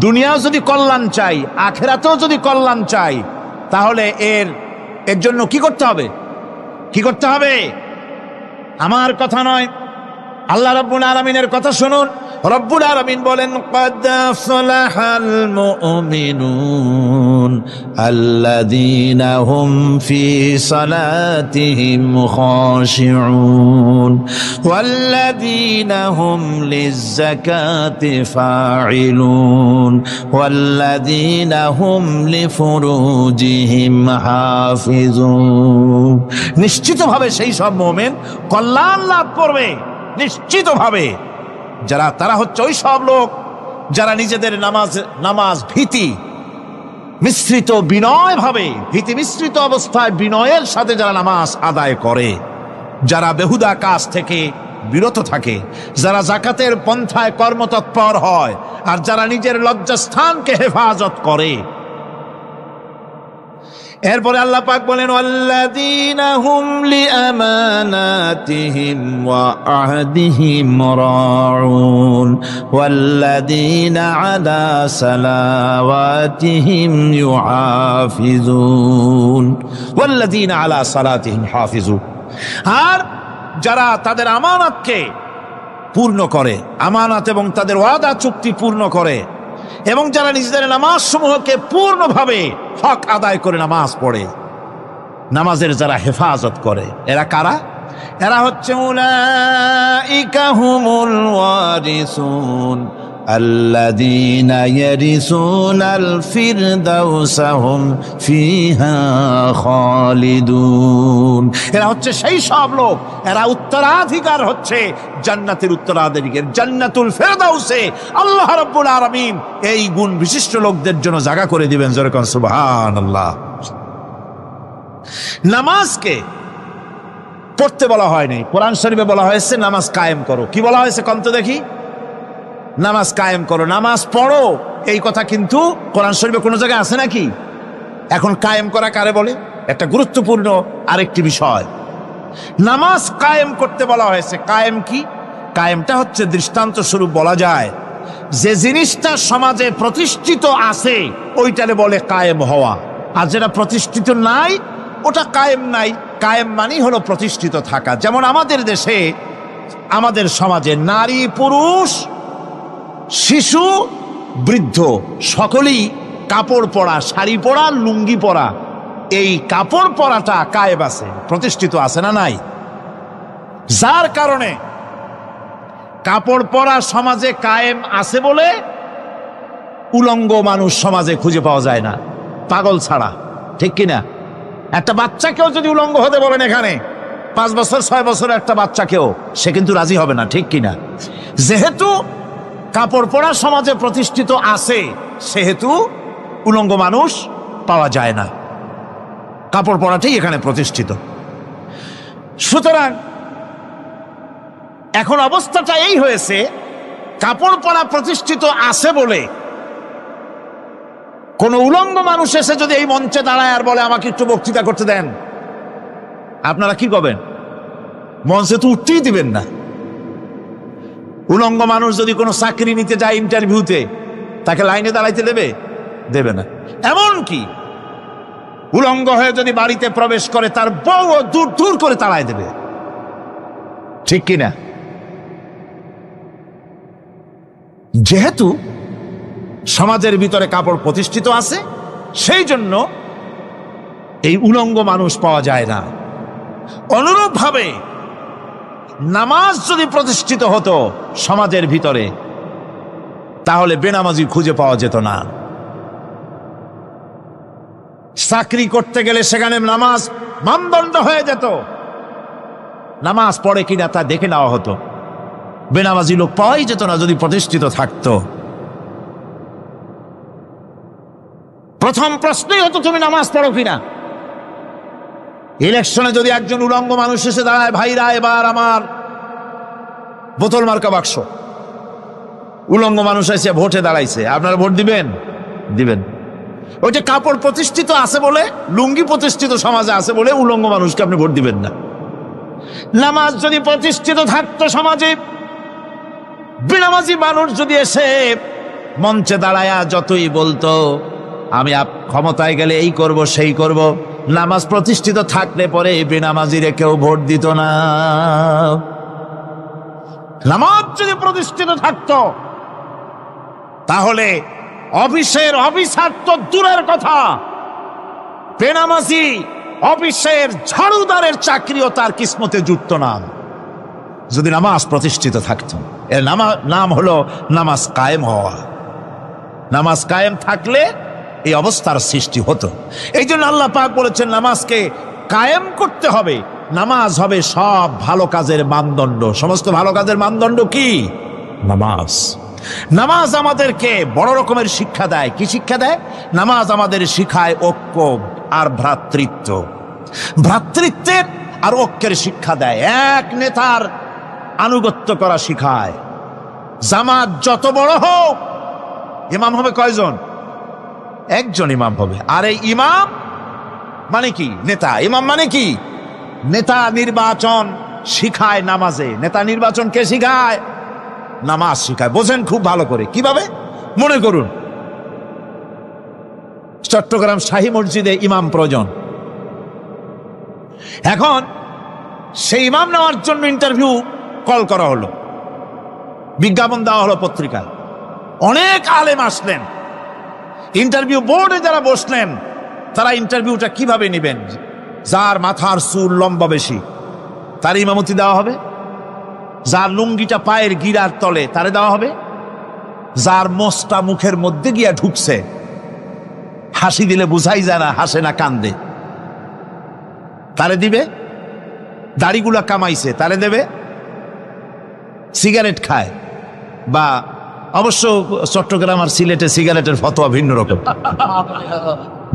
দুনিয়াও যদি কল্যাণ চাই, আখিরাতেও যদি কল্যাণ চাই, তাহলে এর জন্য কি করতে হবে? কি করতে হবে? আমার কথা নয়, আল্লাহ রাব্বুল আলামিনের কথা শুনুন। রব্বুল আলামিন বলেন, ক্বাদ আফলাহাল মুমিনুন আল্লাযীনা হুম ফি সালাতিহিম খাশিউন ওয়াল্লাযীনা হুম লিয-যাকাতি ফাঈলুন ওয়াল্লাযীনা হুম লিফুরুজিহিম হাফিজুন। নিশ্চিতভাবে সেই সব মুমিন কল্যাণ লাভ করবে, নিশ্চিতভাবে। তারা হচ্ছে ওই সব লোক যারা নিজেদের নামাজ ভীতি মিশ্রিত বিনয় ভাবে, ভীতি মিশ্রিত অবস্থায় বিনয়ের সাথে যারা নামাজ আদায় করে, যারা বেহুদা কাজ থেকে বিরত থাকে, যারা যাকাতের পন্থায় কর্মতৎপর হয়, আর যারা নিজের লজ্জাস্থানকে হেফাজত করে। এরপরে আল্লাহ পাক বলেন, ওয়াল্লাযীনা হুম লিআমানাতিহিম ওয়া আহদিহিম রাউন ওয়াল্লাযীনা আলা সালাওয়াতিহিম ইউহাফিজুন ওয়াল্লাযীনা আলা সালাতিহিম হাফিজুন। আর যারা তাদের আমানতকে পূর্ণ করে, আমানত এবং তাদের ওয়াদা চুক্তি পূর্ণ করে, এবং যারা নিজেদের নামাজ সমূহকে পূর্ণভাবে হক আদায় করে নামাজ পড়ে, নামাজের যারা হেফাজত করে, এরা কারা? এরা হচ্ছে উলাইকা হুমুল ওয়ারিসুন আল্লাযীনা ইয়ারিসুনাল ফিরদাউসা হুম ফিহা খালিদুন। এরা হচ্ছে সেই সব লোক, এরা উত্তরাধিকার হচ্ছে জান্নাতের উত্তরাধিকার, জান্নাতুল ফিরদাউসে আল্লাহ রাব্বুল আলামিন এই গুণ বিশিষ্ট লোকদের জন্য জায়গা করে দিবেন। জোরে কোন সুবহানাল্লাহ। নামাজকে পড়তে বলা হয়নি, কোরআন শরীফে বলা হয়েছে নামাজ কায়েম করো। কি বলা হয়েছে কোন তো দেখি? নামাজ কায়েম করো, নামাজ পড়ো। এই কথা কিন্তু কোরআন শরীফে কোনো জায়গায় আছে নাকি? এখন কায়েম করা কারে বলে? একটা গুরুত্বপূর্ণ আরেকটি বিষয়, নামাজ কায়েম করতে বলা হয়েছে। কায়েম কি? কায়েমটা হচ্ছে দৃষ্টান্ত স্বরূপ বলা যায় যে জিনিসটা সমাজে প্রতিষ্ঠিত আছে ওইটারে বলে কায়েম হওয়া, আর যেটা প্রতিষ্ঠিত নাই ওটা কায়েম নাই। কায়েম মানেই হলো প্রতিষ্ঠিত থাকা। যেমন আমাদের দেশে, আমাদের সমাজে নারী পুরুষ শিশু বৃদ্ধ সকলেই কাপড় পরা, শাড়ি পরা, লুঙ্গি পরা, এই কাপড় পরাটা কায়েম আছে, প্রতিষ্ঠিত আছে না নাই? যার কারণে কাপড় পরা সমাজে কায়েম আছে বলে উলঙ্গ মানুষ সমাজে খুঁজে পাওয়া যায় না, পাগল ছাড়া। ঠিক কিনা? একটা বাচ্চাকেও যদি উলঙ্গ হতে বলেন এখানে, 5 বছর 6 বছর একটা বাচ্চাকেও, সে কিন্তু রাজি হবে না। ঠিক কিনা? যেহেতু কাপড় পরা সমাজে প্রতিষ্ঠিত আছে সেহেতু উলঙ্গ মানুষ পাওয়া যায় না, কাপড় পরাটাই এখানে প্রতিষ্ঠিত। সুতরাং এখন অবস্থাটা এই হয়েছে, কাপড় পরা প্রতিষ্ঠিত আছে বলে কোন উলঙ্গ মানুষ এসে যদি এই মঞ্চে দাঁড়ায় আর বলে আমাকে একটু বক্তৃতা করতে দেন, আপনারা কি করবেন? মঞ্চে তো উঠতেই দিবেন না। উলঙ্গ মানুষ যদি কোনো চাকরি নিতে যায় ইন্টারভিউতে, তাকে লাইনে দাঁড়াইতে দেবে? দেবে না। এমনকি উলঙ্গ হয়ে যদি বাড়িতে প্রবেশ করে তার বউ দূর দূর করে তাড়ায় দেবে। ঠিক কিনা? যেহেতু সমাজের ভিতরে কাপড় প্রতিষ্ঠিত আছে সেই জন্য এই উলঙ্গ মানুষ পাওয়া যায় না। অনুরূপভাবে নামাজ যদি প্রতিষ্ঠিত হতো সমাজের ভিতরে, তাহলে বেনামাজি খুঁজে পাওয়া যেত না। চাকরি করতে গেলে সেখানে নামাজ মানদণ্ড হয়ে যেত, নামাজ পড়ে কিনা তা দেখে নেওয়া হতো। বেনামাজি লোক পাওয়াই যেত না যদি প্রতিষ্ঠিত থাকতো। প্রথম প্রশ্নই হতো তুমি নামাজ পড়ো কিনা। ইলেকশনে যদি একজন উলঙ্গ মানুষ এসে দাঁড়ায়, ভাইরা এবার আমার বোতল মার্কা বাক্স, উলঙ্গ মানুষ এসে ভোটে দাঁড়াইছে, আপনারা ভোট দিবেন? দিবেন। ওই যে কাপড় প্রতিষ্ঠিত আছে বলে, লুঙ্গি প্রতিষ্ঠিত সমাজে আছে বলে উলঙ্গ মানুষকে আপনি ভোট দিবেন না। নামাজ যদি প্রতিষ্ঠিত থাকতো সমাজে, বেনামাজি মানুষ যদি এসে মঞ্চে দাঁড়ায়া যতই বলতো আমি ক্ষমতায় গেলে এই করব সেই করব, নামাজ প্রতিষ্ঠিত থাকলে পরে বেনামাজিরে কেউ ভোট দিত না। নামাজ যদি প্রতিষ্ঠিত থাকতো তাহলে অফিসের অফিসার তো দূরের কথা, বেনামাজি অফিসের ঝাড়ুদারের চাকরিও তার কিসমতে জুটত না যদি নামাজ প্রতিষ্ঠিত থাকতো। এর নাম হলো নামাজ কায়েম হওয়া। নামাজ কায়েম থাকলে এই অবস্থার সৃষ্টি হতো। এই জন্য আল্লাহ পাক বলেছেন নামাজকে কায়েম করতে হবে। নামাজ হবে সব ভালো কাজের মানদণ্ড। সমস্ত ভালো কাজের মানদণ্ড কি? নামাজ। নামাজ আমাদেরকে বড় রকমের শিক্ষা দেয়। কি শিক্ষা দেয়? নামাজ আমাদের শিখায় ঐক্য আর ভ্রাতৃত্ব। ভ্রাতৃত্বের আর ঐক্যের শিক্ষা দেয়। এক নেতার আনুগত্য করা শিখায়। জামাত যত বড় হোক, ইমাম হবে কয়জন? একজন ইমাম হবে। আর এই ইমাম মানে কি? নেতা। ইমাম মানে কি? নেতা নির্বাচন শিখায় নামাজে। নেতা নির্বাচন কে শিখায়? নামাজ শিখায়। বোঝেন খুব ভালো করে। কিভাবে? মনে করুন চট্টগ্রাম শাহী মসজিদে ইমাম প্রয়োজন। এখন সেই ইমাম নেওয়ার জন্য ইন্টারভিউ কল করা হলো, বিজ্ঞাপন দেওয়া হলো পত্রিকায়। অনেক আলেম আসলেন। ইন্টারভিউ বোর্ডে যারা বসলেন তারা ইন্টারভিউটা কিভাবে নেবেন? যার মাথার চুল লম্বা বেশি তার ইমামতি দেওয়া হবে, যার লুঙ্গিটা পায়ের গিরার তলে তারে দেওয়া হবে, যার মোষটা মুখের মধ্যে গিয়া ঢুকছে, হাসি দিলে বুঝাই যায় না হাসে না কান্দে, তারে দিবে। দাড়িগুলা কামাইছে তারে দেবে। সিগারেট খায় বা অবশ্য চট্টগ্রাম আর সিলেটে সিগারেটের ফতোয়া ভিন্ন রকম।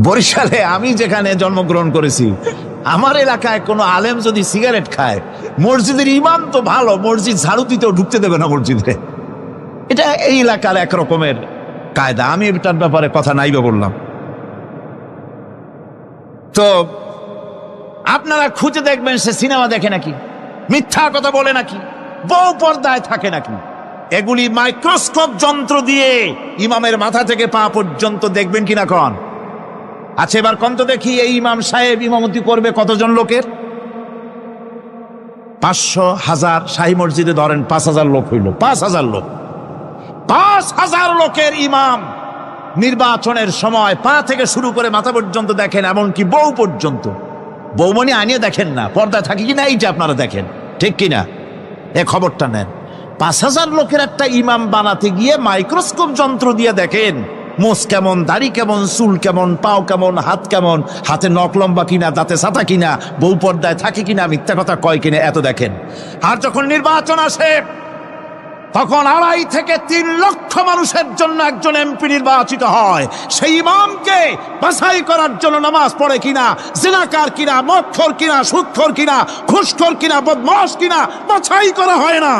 বরিশালে আমি যেখানে জন্মগ্রহণ করেছি, আমার এলাকায় কোনো আলেম যদি সিগারেট খায়, মসজিদের ইমাম তো ভালো, মসজিদ ঝাড়ু দিতেও ঢুকতে দেবে না মসজিদে। এটা এই এলাকার এক রকমের কায়দা। আমি এটার ব্যাপারে কথা নাইবা বললাম। তো আপনারা খুঁজে দেখবেন সে সিনেমা দেখে নাকি, মিথ্যা কথা বলে নাকি, বউ পর্দায় থাকে নাকি। এগুলি মাইক্রোস্কোপ যন্ত্র দিয়ে ইমামের মাথা থেকে পা পর্যন্ত দেখবেন কিনা কন? আচ্ছা এবার কন তো দেখি, এই ইমাম সাহেব ইমামতি করবে কতজন লোকের? 500, 1000। শাহী মসজিদে ধরেন 5000 লোক হইল। 5000 লোক, 5000 লোকের ইমাম নির্বাচনের সময় পা থেকে শুরু করে মাথা পর্যন্ত দেখেন, এমনকি বউ পর্যন্ত। বৌমনি আনিয়ে দেখেন না, পর্দায় থাকে কিনা এইটা আপনারা দেখেন, ঠিক কিনা? এ খবরটা নেন। 5000 লোকের একটা ইমাম বানাতে গিয়ে মাইক্রোস্কোপ যন্ত্র দিয়ে দেখেন মোষ কেমন, দাড়ি কেমন, চুল কেমন, পাও কেমন, হাত কেমন, হাতে নখ লম্বা কিনা, দাঁতে ছাতা কিনা, বউ পর্দায় থাকে কিনা, মিথ্যা কথা কয় কিনা, এত দেখেন। আর যখন নির্বাচন আসে তখন 2.5 থেকে 3 লক্ষ মানুষের জন্য একজন এমপি নির্বাচিত হয়। সেই ইমামকে বাছাই করার জন্য নামাজ পড়ে কিনা, জিনাকার কিনা, মদখোর কিনা, সুদখোর কিনা, ঘুষখোর কিনা, বদমাশ কিনা বাছাই করা হয় না।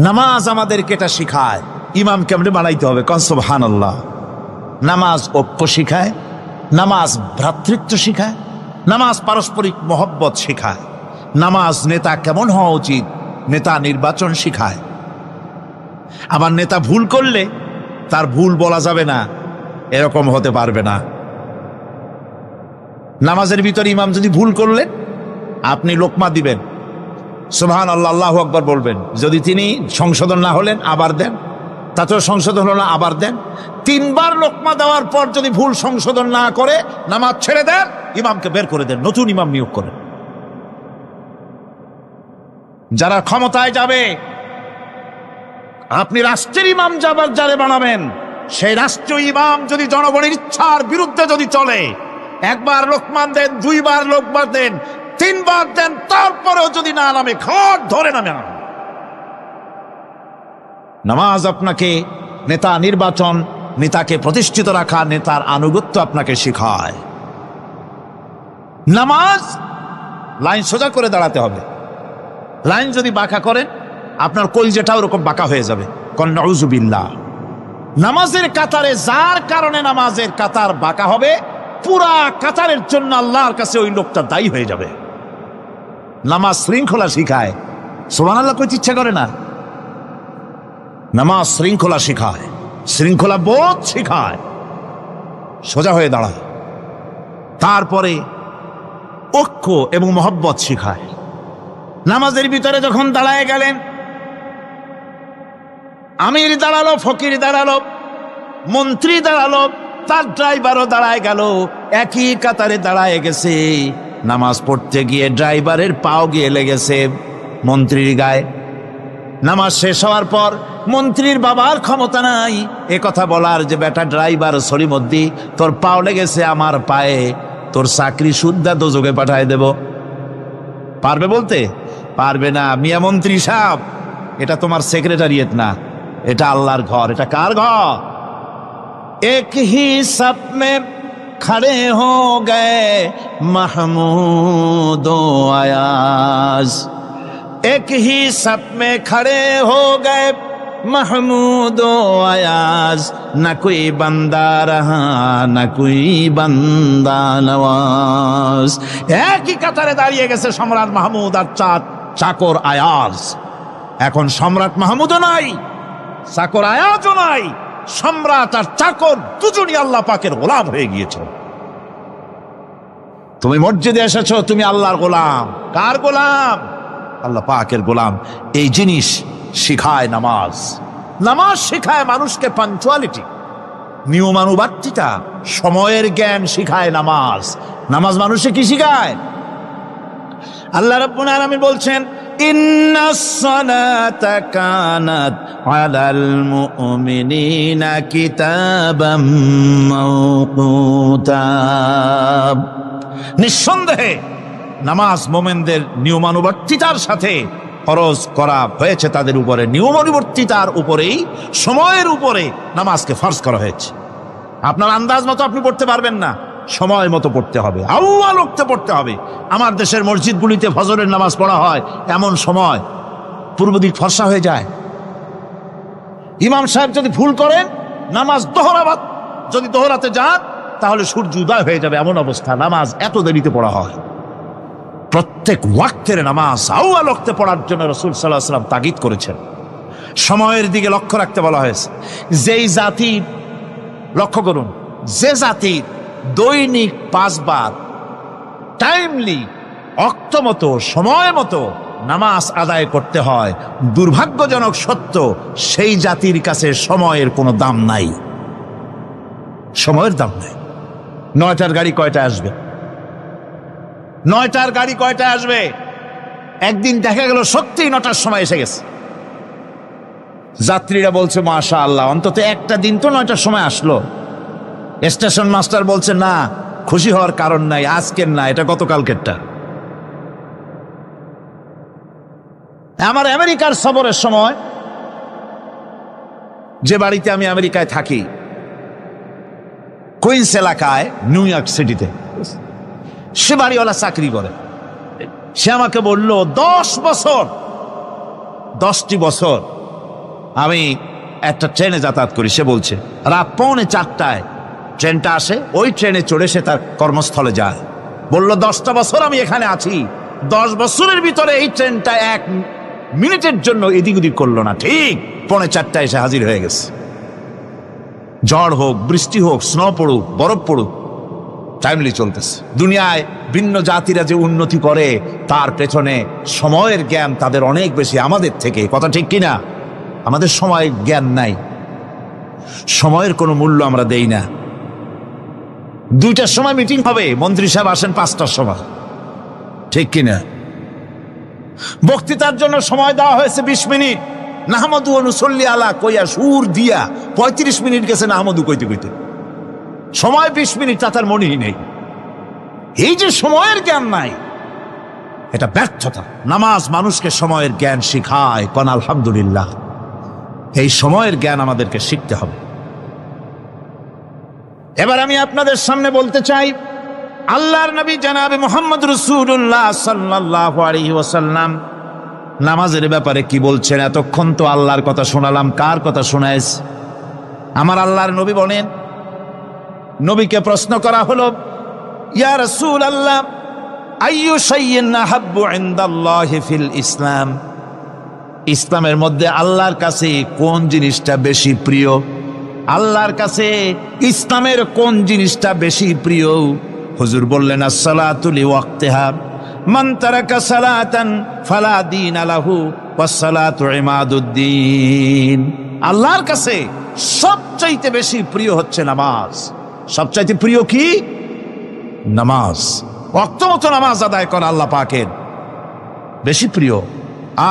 নামাজ আমাদেরকে এটা শিখায় ইমাম কেমনে বানাইতে হবে। কন সুবহানাল্লাহ। নামাজ ঐক্য শিখায়, নামাজ ভ্রাতৃত্ব শিখায়, নামাজ পারস্পরিক মহব্বত শিখায়, নামাজ নেতা কেমন হওয়া উচিত, নেতা নির্বাচন শিখায়। আবার নেতা ভুল করলে তার ভুল বলা যাবে না, এরকম হতে পারবে না। নামাজের ভিতরে ইমাম যদি ভুল করলেন, আপনি লোকমা দিবেন, সুবহানাল্লাহ, আল্লাহু আকবার বলবেন। যদি তিনি সংশোধন না হলেন আবার দেন, তাতেও সংশোধন হলো না আবার দেন। 3 বার লোকমা দেওয়ার পর যদি ভুল সংশোধন না করে নামাজ ছেড়ে দেন, ইমামকে বের করে দেন, নতুন ইমাম নিয়োগ করেন। যারা ক্ষমতায় যাবে, আপনি রাষ্ট্রের ইমাম যারে বানাবেন, সেই রাষ্ট্রীয় ইমাম যদি জনগণের ইচ্ছার বিরুদ্ধে যদি চলে, 1 বার লোকমান দেন, 2 বার লোকমান দেন, 3 বার দেন, তারপরেও যদি না নামে, ঘর ধরে নামে না। নামাজ আপনাকে নেতা নির্বাচন, নেতাকে প্রতিষ্ঠিত রাখা, নেতার আনুগত্য আপনাকে শেখায়। নামাজ লাইন সোজা করে দাঁড়াতে হবে। লাইন যদি বাঁকা করেন আপনার কলজেটা ওরকম বাঁকা হয়ে যাবে। নাউযুবিল্লাহ। নামাজের কাতারে যার কারণে নামাজের কাতার বাঁকা হবে, পুরা কাতারের জন্য আল্লাহর কাছে ওই লোকটা দায়ী হয়ে যাবে। নামাজ শৃঙ্খলা শিখায়, সুবহানাল্লাহ কইতে ইচ্ছা করে না? নামাজ শৃঙ্খলা শিখায়, শৃঙ্খলা বোধ শিখায়, সোজা হয়ে দাঁড়ায়। তারপরে ঐক্য এবং মহব্বত শিখায়। নামাজের ভিতরে যখন দাঁড়ায় গেলেন, আমির দাঁড়ালো, ফকির দাঁড়ালো, মন্ত্রী দাঁড়ালো, তার ড্রাইভারও দাঁড়ায় গেল, একই কাতারে দাঁড়ায় গেছে। নামাজ পড়তে গিয়ে ড্রাইভারের পাও গিয়ে লেগেছে মন্ত্রীর গায়ে। নামাজ শেষ হওয়ার পর মন্ত্রীর বাবার ক্ষমতা নাই এ কথা বলার যে বেটা ড্রাইভার সলিমদ্দি, তোর পাও লেগেছে আমার পায়ে, তোর চাকরি শুদ্ধা দোজকে পাঠায় দেব। পারবে বলতে? পারবে না। মিয়া মন্ত্রী সাহেব, এটা তোমার সেক্রেটারিয়েট না, এটা আল্লাহর ঘর। এটা কার ঘর? এক হি সব মে খড়ে হো গে মাহমুদ ও আয়াজ, এক হি সব মে খড়ে হো গে महमूद ও আয়াজ, না কোই বান্দা রহা না কোই বান্দা নওয়াজ। একই কাতারে দাঁড়িয়ে গেছে সম্রাট মাহমুদ আর চাকর আয়াজ। এখন সম্রাট মাহমুদও নাই, চাকর আয়াজও নাই, সম্রাট আর চাকর দুজনই আল্লাহ পাকের গোলাম হয়ে গিয়েছে। তুমি মসজিদে এসেছো, তুমি আল্লাহর গোলাম। কার গোলাম? আল্লাহ পাকের গোলাম। এই জিনিস শিখায় নামাজ। নামাজ শিখায় মানুষকে পাঞ্চুয়ালিটি, নিয়মানুবর্তিতা, সময়ের জ্ঞান শিখায় নামাজ। নামাজ মানুষে কি শিখায়? আল্লাহ রাব্বুল আলামিন বলছেন, ইন্নাস সালাতা কানাত আলাল মুমিনিনা কিতাবাম মাওকুতা। নিঃসন্দেহে নামাজ মোমেনদের নিয়মানুবর্তিতার সাথে ফরজ করা হয়েছে, তাদের উপরে নিয়মানুবর্তিতার উপরেই, সময়ের উপরে নামাজকে ফরজ করা হয়েছে। আপনার আন্দাজ মতো আপনি পড়তে পারবেন না, সময় মতো পড়তে হবে, আউয়াল ওয়াক্তে পড়তে হবে। আমার দেশের মসজিদগুলিতে ফজরের নামাজ পড়া হয় এমন সময় পূর্ব দিক ফর্সা হয়ে যায়। ইমাম সাহেব যদি ভুল করেন, নামাজ যদি দোহরাতে যান তাহলে সূর্য উদয় হয়ে যাবে, এমন অবস্থা। নামাজ এত দেরিতে পড়া হয়। প্রত্যেক ওয়াক্তের নামাজ আউয়াল ওয়াক্তে পড়ার জন্য রাসূল সাল্লাল্লাহু আলাইহি ওয়াসাল্লাম তাগিদ করেছেন। সময়ের দিকে লক্ষ্য রাখতে বলা হয়েছে। যেই জাতির, লক্ষ্য করুন, যে জাতির দৈনিক 5 বার টাইমলি, অক্ত মতো, সময় মতো নামাজ আদায় করতে হয়, দুর্ভাগ্যজনক সত্য, সেই জাতির কাছে সময়ের কোনো দাম নাই। সময়ের দাম নাই। 9টার গাড়ি কয়টায় আসবে? 9টার গাড়ি কয়টায় আসবে? একদিন দেখা গেল সত্যি 9টার সময় এসে গেছে। যাত্রীরা বলছে মাশাআল্লাহ, অন্তত একটা দিন তো 9টার সময় আসলো। স্টেশন মাস্টার বলছে না, খুশি হওয়ার কারণ নাই, আজকের না, এটা গতকালকেরটা। আমার আমেরিকার সফরের সময়, যে বাড়িতে আমি আমেরিকায় থাকি, কুইন্স এলাকায়, নিউ ইয়র্ক সিটিতে, সে বাড়িওয়ালা চাকরি করে। সে আমাকে বলল 10টি বছর আমি একটা ট্রেনে যাতায়াত করি। সে বলছে রাত 3:45 ট্রেনটা আসে, ওই ট্রেনে চড়ে সে তার কর্মস্থলে যায়। বলল 10টা বছর আমি এখানে আছি, 10 বছরের ভিতরে এই ট্রেনটা 1 মিনিটের জন্য এদিক ওদিক করলো না, ঠিক 3:45 এসে হাজির হয়ে গেছে। ঝড় হোক, বৃষ্টি হোক, স্নো পড়ুক, বরফ পড়ুক, টাইমলি চলতেছে। দুনিয়ায় ভিন্ন জাতিরা যে উন্নতি করে তার পেছনে সময়ের জ্ঞান তাদের অনেক বেশি আমাদের থেকে। কথা ঠিক কিনা? আমাদের সময়ের জ্ঞান নাই, সময়ের কোনো মূল্য আমরা দেই না। 2টার সময় মিটিং হবে, মন্ত্রী সাহেব আসেন 5টার সময়, ঠিক কিনা? বক্তৃতার জন্য সময় দেওয়া হয়েছে 20 মিনিট, নাহমাদু ওয়া নুসাল্লি আলা কইয়া সুর দিয়া 35 মিনিট গেছে নাহমাদু কইতে কইতে। সময় 20 মিনিট, তার মনেই নেই। এই যে সময়ের জ্ঞান নাই, এটা ব্যর্থতা। নামাজ মানুষকে সময়ের জ্ঞান শিখায়। কোন আলহামদুলিল্লাহ। এই সময়ের জ্ঞান আমাদেরকে শিখতে হবে। এবার আমি আপনাদের সামনে বলতে চাই, আল্লাহর নবী জনাবে মুহাম্মদ রাসূলুল্লাহ সাল্লাল্লাহু আলাইহি ওয়াসাল্লাম নামাজের ব্যাপারে কি বলছেন? এতক্ষণ তো আল্লাহর কথা শোনালাম, কার কথা শোনাইছে? আমার আল্লাহর নবী বলেন, নবীকে প্রশ্ন করা হলো, ইয়া রাসূলুল্লাহ আইয়ু শাইইন আহাব্বু ইনদাল্লাহি ফিল ইসলাম, ইসলামের মধ্যে আল্লাহর কাছে কোন জিনিসটা বেশি প্রিয়? আল্লাহর কাছে ইসলামের কোন জিনিসটা বেশি প্রিয়? হুজুর বললেন, আসসালাতু লিওয়াক্তিহা, মান তারাকা সালাতান ফালা দীনা লাহু ওয়াসসালাতু ইমাদুদ্দিন। আল্লাহর কাছে সবচাইতে বেশি প্রিয় হচ্ছে নামাজ। সবচাইতে প্রিয় কি? নামাজ। ওয়াক্ত মতো নামাজ আদায় করা আল্লাহ পাকের বেশি প্রিয়।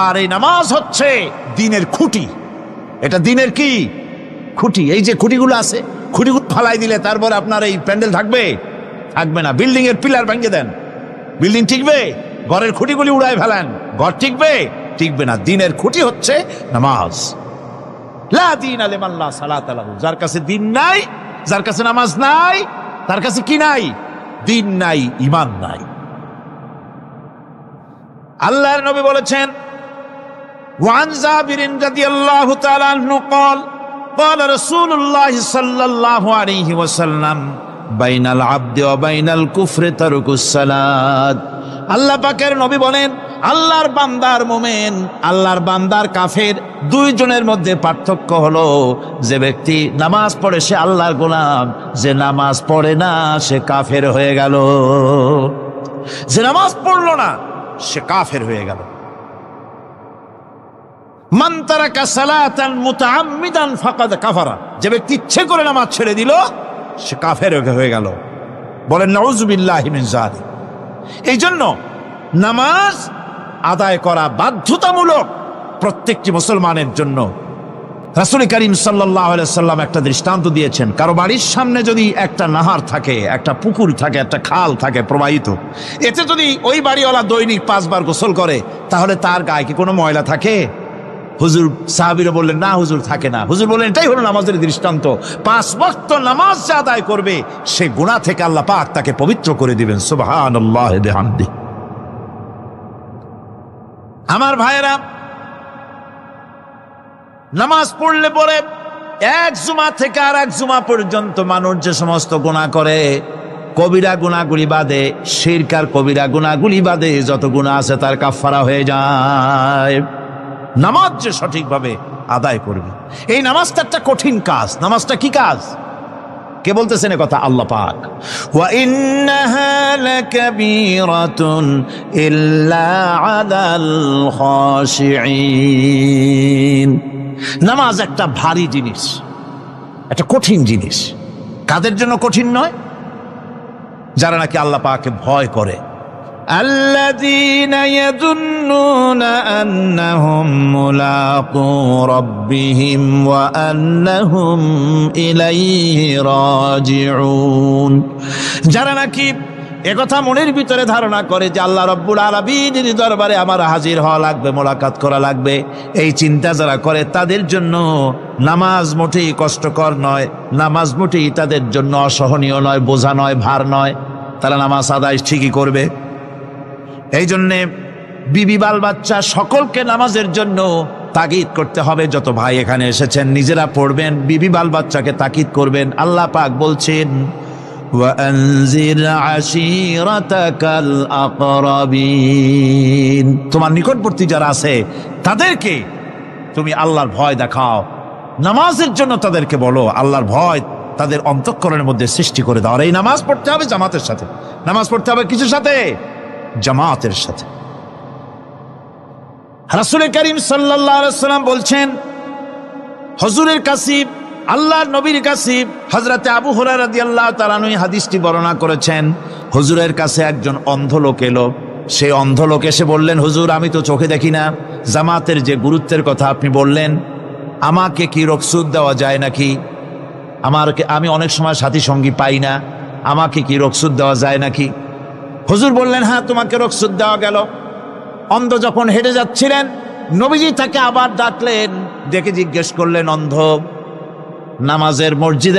আর এই নামাজ হচ্ছে দ্বীনের খুঁটি। এটা দ্বীনের কি? খুঁটি। এই যে খুঁটিগুলো আছে, খুঁটিগুলো ফালাই দিলে তারপর আপনার এই প্যান্ডেল থাকবে? থাকবে না। বিল্ডিং এর পিলার ভেঙে দেন, বিল্ডিং টিকবে? ঘরের খুঁটিগুলি উড়ায় ফেলেন, ঘর টিকবে? টিকবে না। দ্বীনের খুঁটি হচ্ছে নামাজ। লা দীনা লিমান লা সালাতা লাহু, যার কাছে দ্বীন নাই, যার কাছে নামাজ নাই, তার কাছে কি নাই? দ্বীন নাই, ঈমান নাই। আল্লাহর নবী বলেছেন, ওয়ান জাবির রাদিয়াল্লাহু তাআলা আনহু قال قال رسول الله صلى الله عليه وسلم بين العبد وبين الكفر ترك الصلاة। আল্লাহ পাকের নবী বলেন, আল্লাহর বান্দার মুমিন, আল্লাহর বান্দার কাফের, দুইজনের মধ্যে পার্থক্য হলো যে ব্যক্তি নামাজ পড়ে সে আল্লাহর গোলাম, যে নামাজ পড়ে না সে কাফের হয়ে গেল। যে নামাজ পড়লো না সে কাফের হয়ে গেল। মান তারাকা সালাতান মুতাআম্মিদান ফাকাদ কাফারা, যে ব্যক্তি ইচ্ছে করে নামাজ ছেড়ে দিল সে কাফের হয়ে গেল। বলেন নাউযুবিল্লাহি মিন যালিক। এই জন্য নামাজ আদায় করা বাধ্যতামূলক প্রত্যেকটি মুসলমানের জন্য। রাসূল করিম সাল্লাল্লাহু আলাইহি সাল্লাম একটা দৃষ্টান্ত দিয়েছেন, কারো বাড়ির সামনে যদি একটা নাহার থাকে, একটা পুকুর থাকে, একটা খাল থাকে প্রবাহিত, এতে যদি ওই বাড়িওয়ালা দৈনিক 5 বার গোসল করে তাহলে তার গায়ে কি কোনো ময়লা থাকে? হুজুর, সাহাবীরা বললেন, না হুজুর, থাকে না। হুজুর বললেন, এটাই হলো নামাজের দৃষ্টান্ত। 5 ওয়াক্ত নামাজ যে আদায় করবে সে গুনাহ থেকে আল্লাহ পাক তাকে পবিত্র করে দিবেন। সুবহানাল্লাহি ওয়া বিহামদিহি। আমার ভাইয়েরা, নামাজ পড়লে পরে এক জুমা থেকে আর এক জুমা পর্যন্ত মানুষ যে সমস্ত গুনাহ করে, কবিরা গুনাহগুলি বাদে, শিরক আর কবিরা গুনাহগুলি বাদে যত গুনাহ আছে তার কাফারা হয়ে যায়। নামাজ যে সঠিকভাবে আদায় করবে, এই নামাজটা একটা কঠিন কাজ। নামাজটা কি কাজ? কে বলতেছেন কথা? আল্লাহ পাক। ওয়া ইন্নাহা লাকাবীরাতুন ইল্লা আলাল খাশিঈন। নামাজ একটা ভারী জিনিস, একটা কঠিন জিনিস। কাদের জন্য কঠিন নয়? যারা নাকি আল্লাহ পাককে ভয় করে। আল্লাযীনা ইয়াযুন্নুনা আন্নাহুম মুলাকু রাব্বিহিম ওয়া আন্নাহুম ইলাইহি রাজিউন। যারা নাকি একথা মনের ভিতরে ধারণা করে যে আল্লাহ রাব্বুল আলামিনের দরবারে আমার হাজির হওয়া লাগবে, মোলাকাত করা লাগবে, এই চিন্তা যারা করে তাদের জন্য নামাজ মোটেই কষ্টকর নয়, নামাজ মোটেই তাদের জন্য অসহনীয় নয়, বোঝা নয়, ভার নয়। তারা নামাজ আদায় ঠিকই করবে। এই জন্যে বিবি বাল বাচ্চা সকলকে নামাজের জন্য তাকিদ করতে হবে। যত ভাই এখানে এসেছেন নিজেরা পড়বেন, বিবি বাল বাচ্চাকে তাকিদ করবেন। আল্লাহ পাক বলছেন, ওয়ানজির আশীরাতাকাল আকরাবিন, তোমার নিকটবর্তী যারা আছে তাদেরকে তুমি আল্লাহর ভয় দেখাও। নামাজের জন্য তাদেরকে বলো, আল্লাহর ভয় তাদের অন্তঃকরণের মধ্যে সৃষ্টি করে দাও। আর এই নামাজ পড়তে হবে জামাতের সাথে। নামাজ পড়তে হবে কিছুর সাথে? জামাতের সাথে। রাসূল করিম সাল্লাল্লাহু আলাইহি ওয়াসাল্লাম বলছেন, হুজুরের কাছে, আল্লাহর নবীর কাছে, হযরত আবু হুরায়রা রাদিয়াল্লাহু তাআলা আনহু হাদিসটি বর্ণনা করেছেন। হুজুরের কাছে একজন অন্ধ লোক এলো। সেই অন্ধ লোক এসে বললেন, হুজুর, আমি তো চোখে দেখি না, জামাতের যে গুরুত্বের কথা আপনি বললেন, আমাকে কি রুখসত দেওয়া যায় নাকি? আমি অনেক সময় সাথী সঙ্গী পাই না, আমাকে কি রুখসত দেওয়া যায় নাকি? হুজুর বললেন, হ্যাঁ, তোমাকে রুখসত দেওয়া গেল। অন্ধ যখন হেঁটে যাচ্ছিলেন, নবীজি তাকে আবার ডাকলেন, ডেকে জিজ্ঞেস করলেন, অন্ধ, নামাজের মসজিদে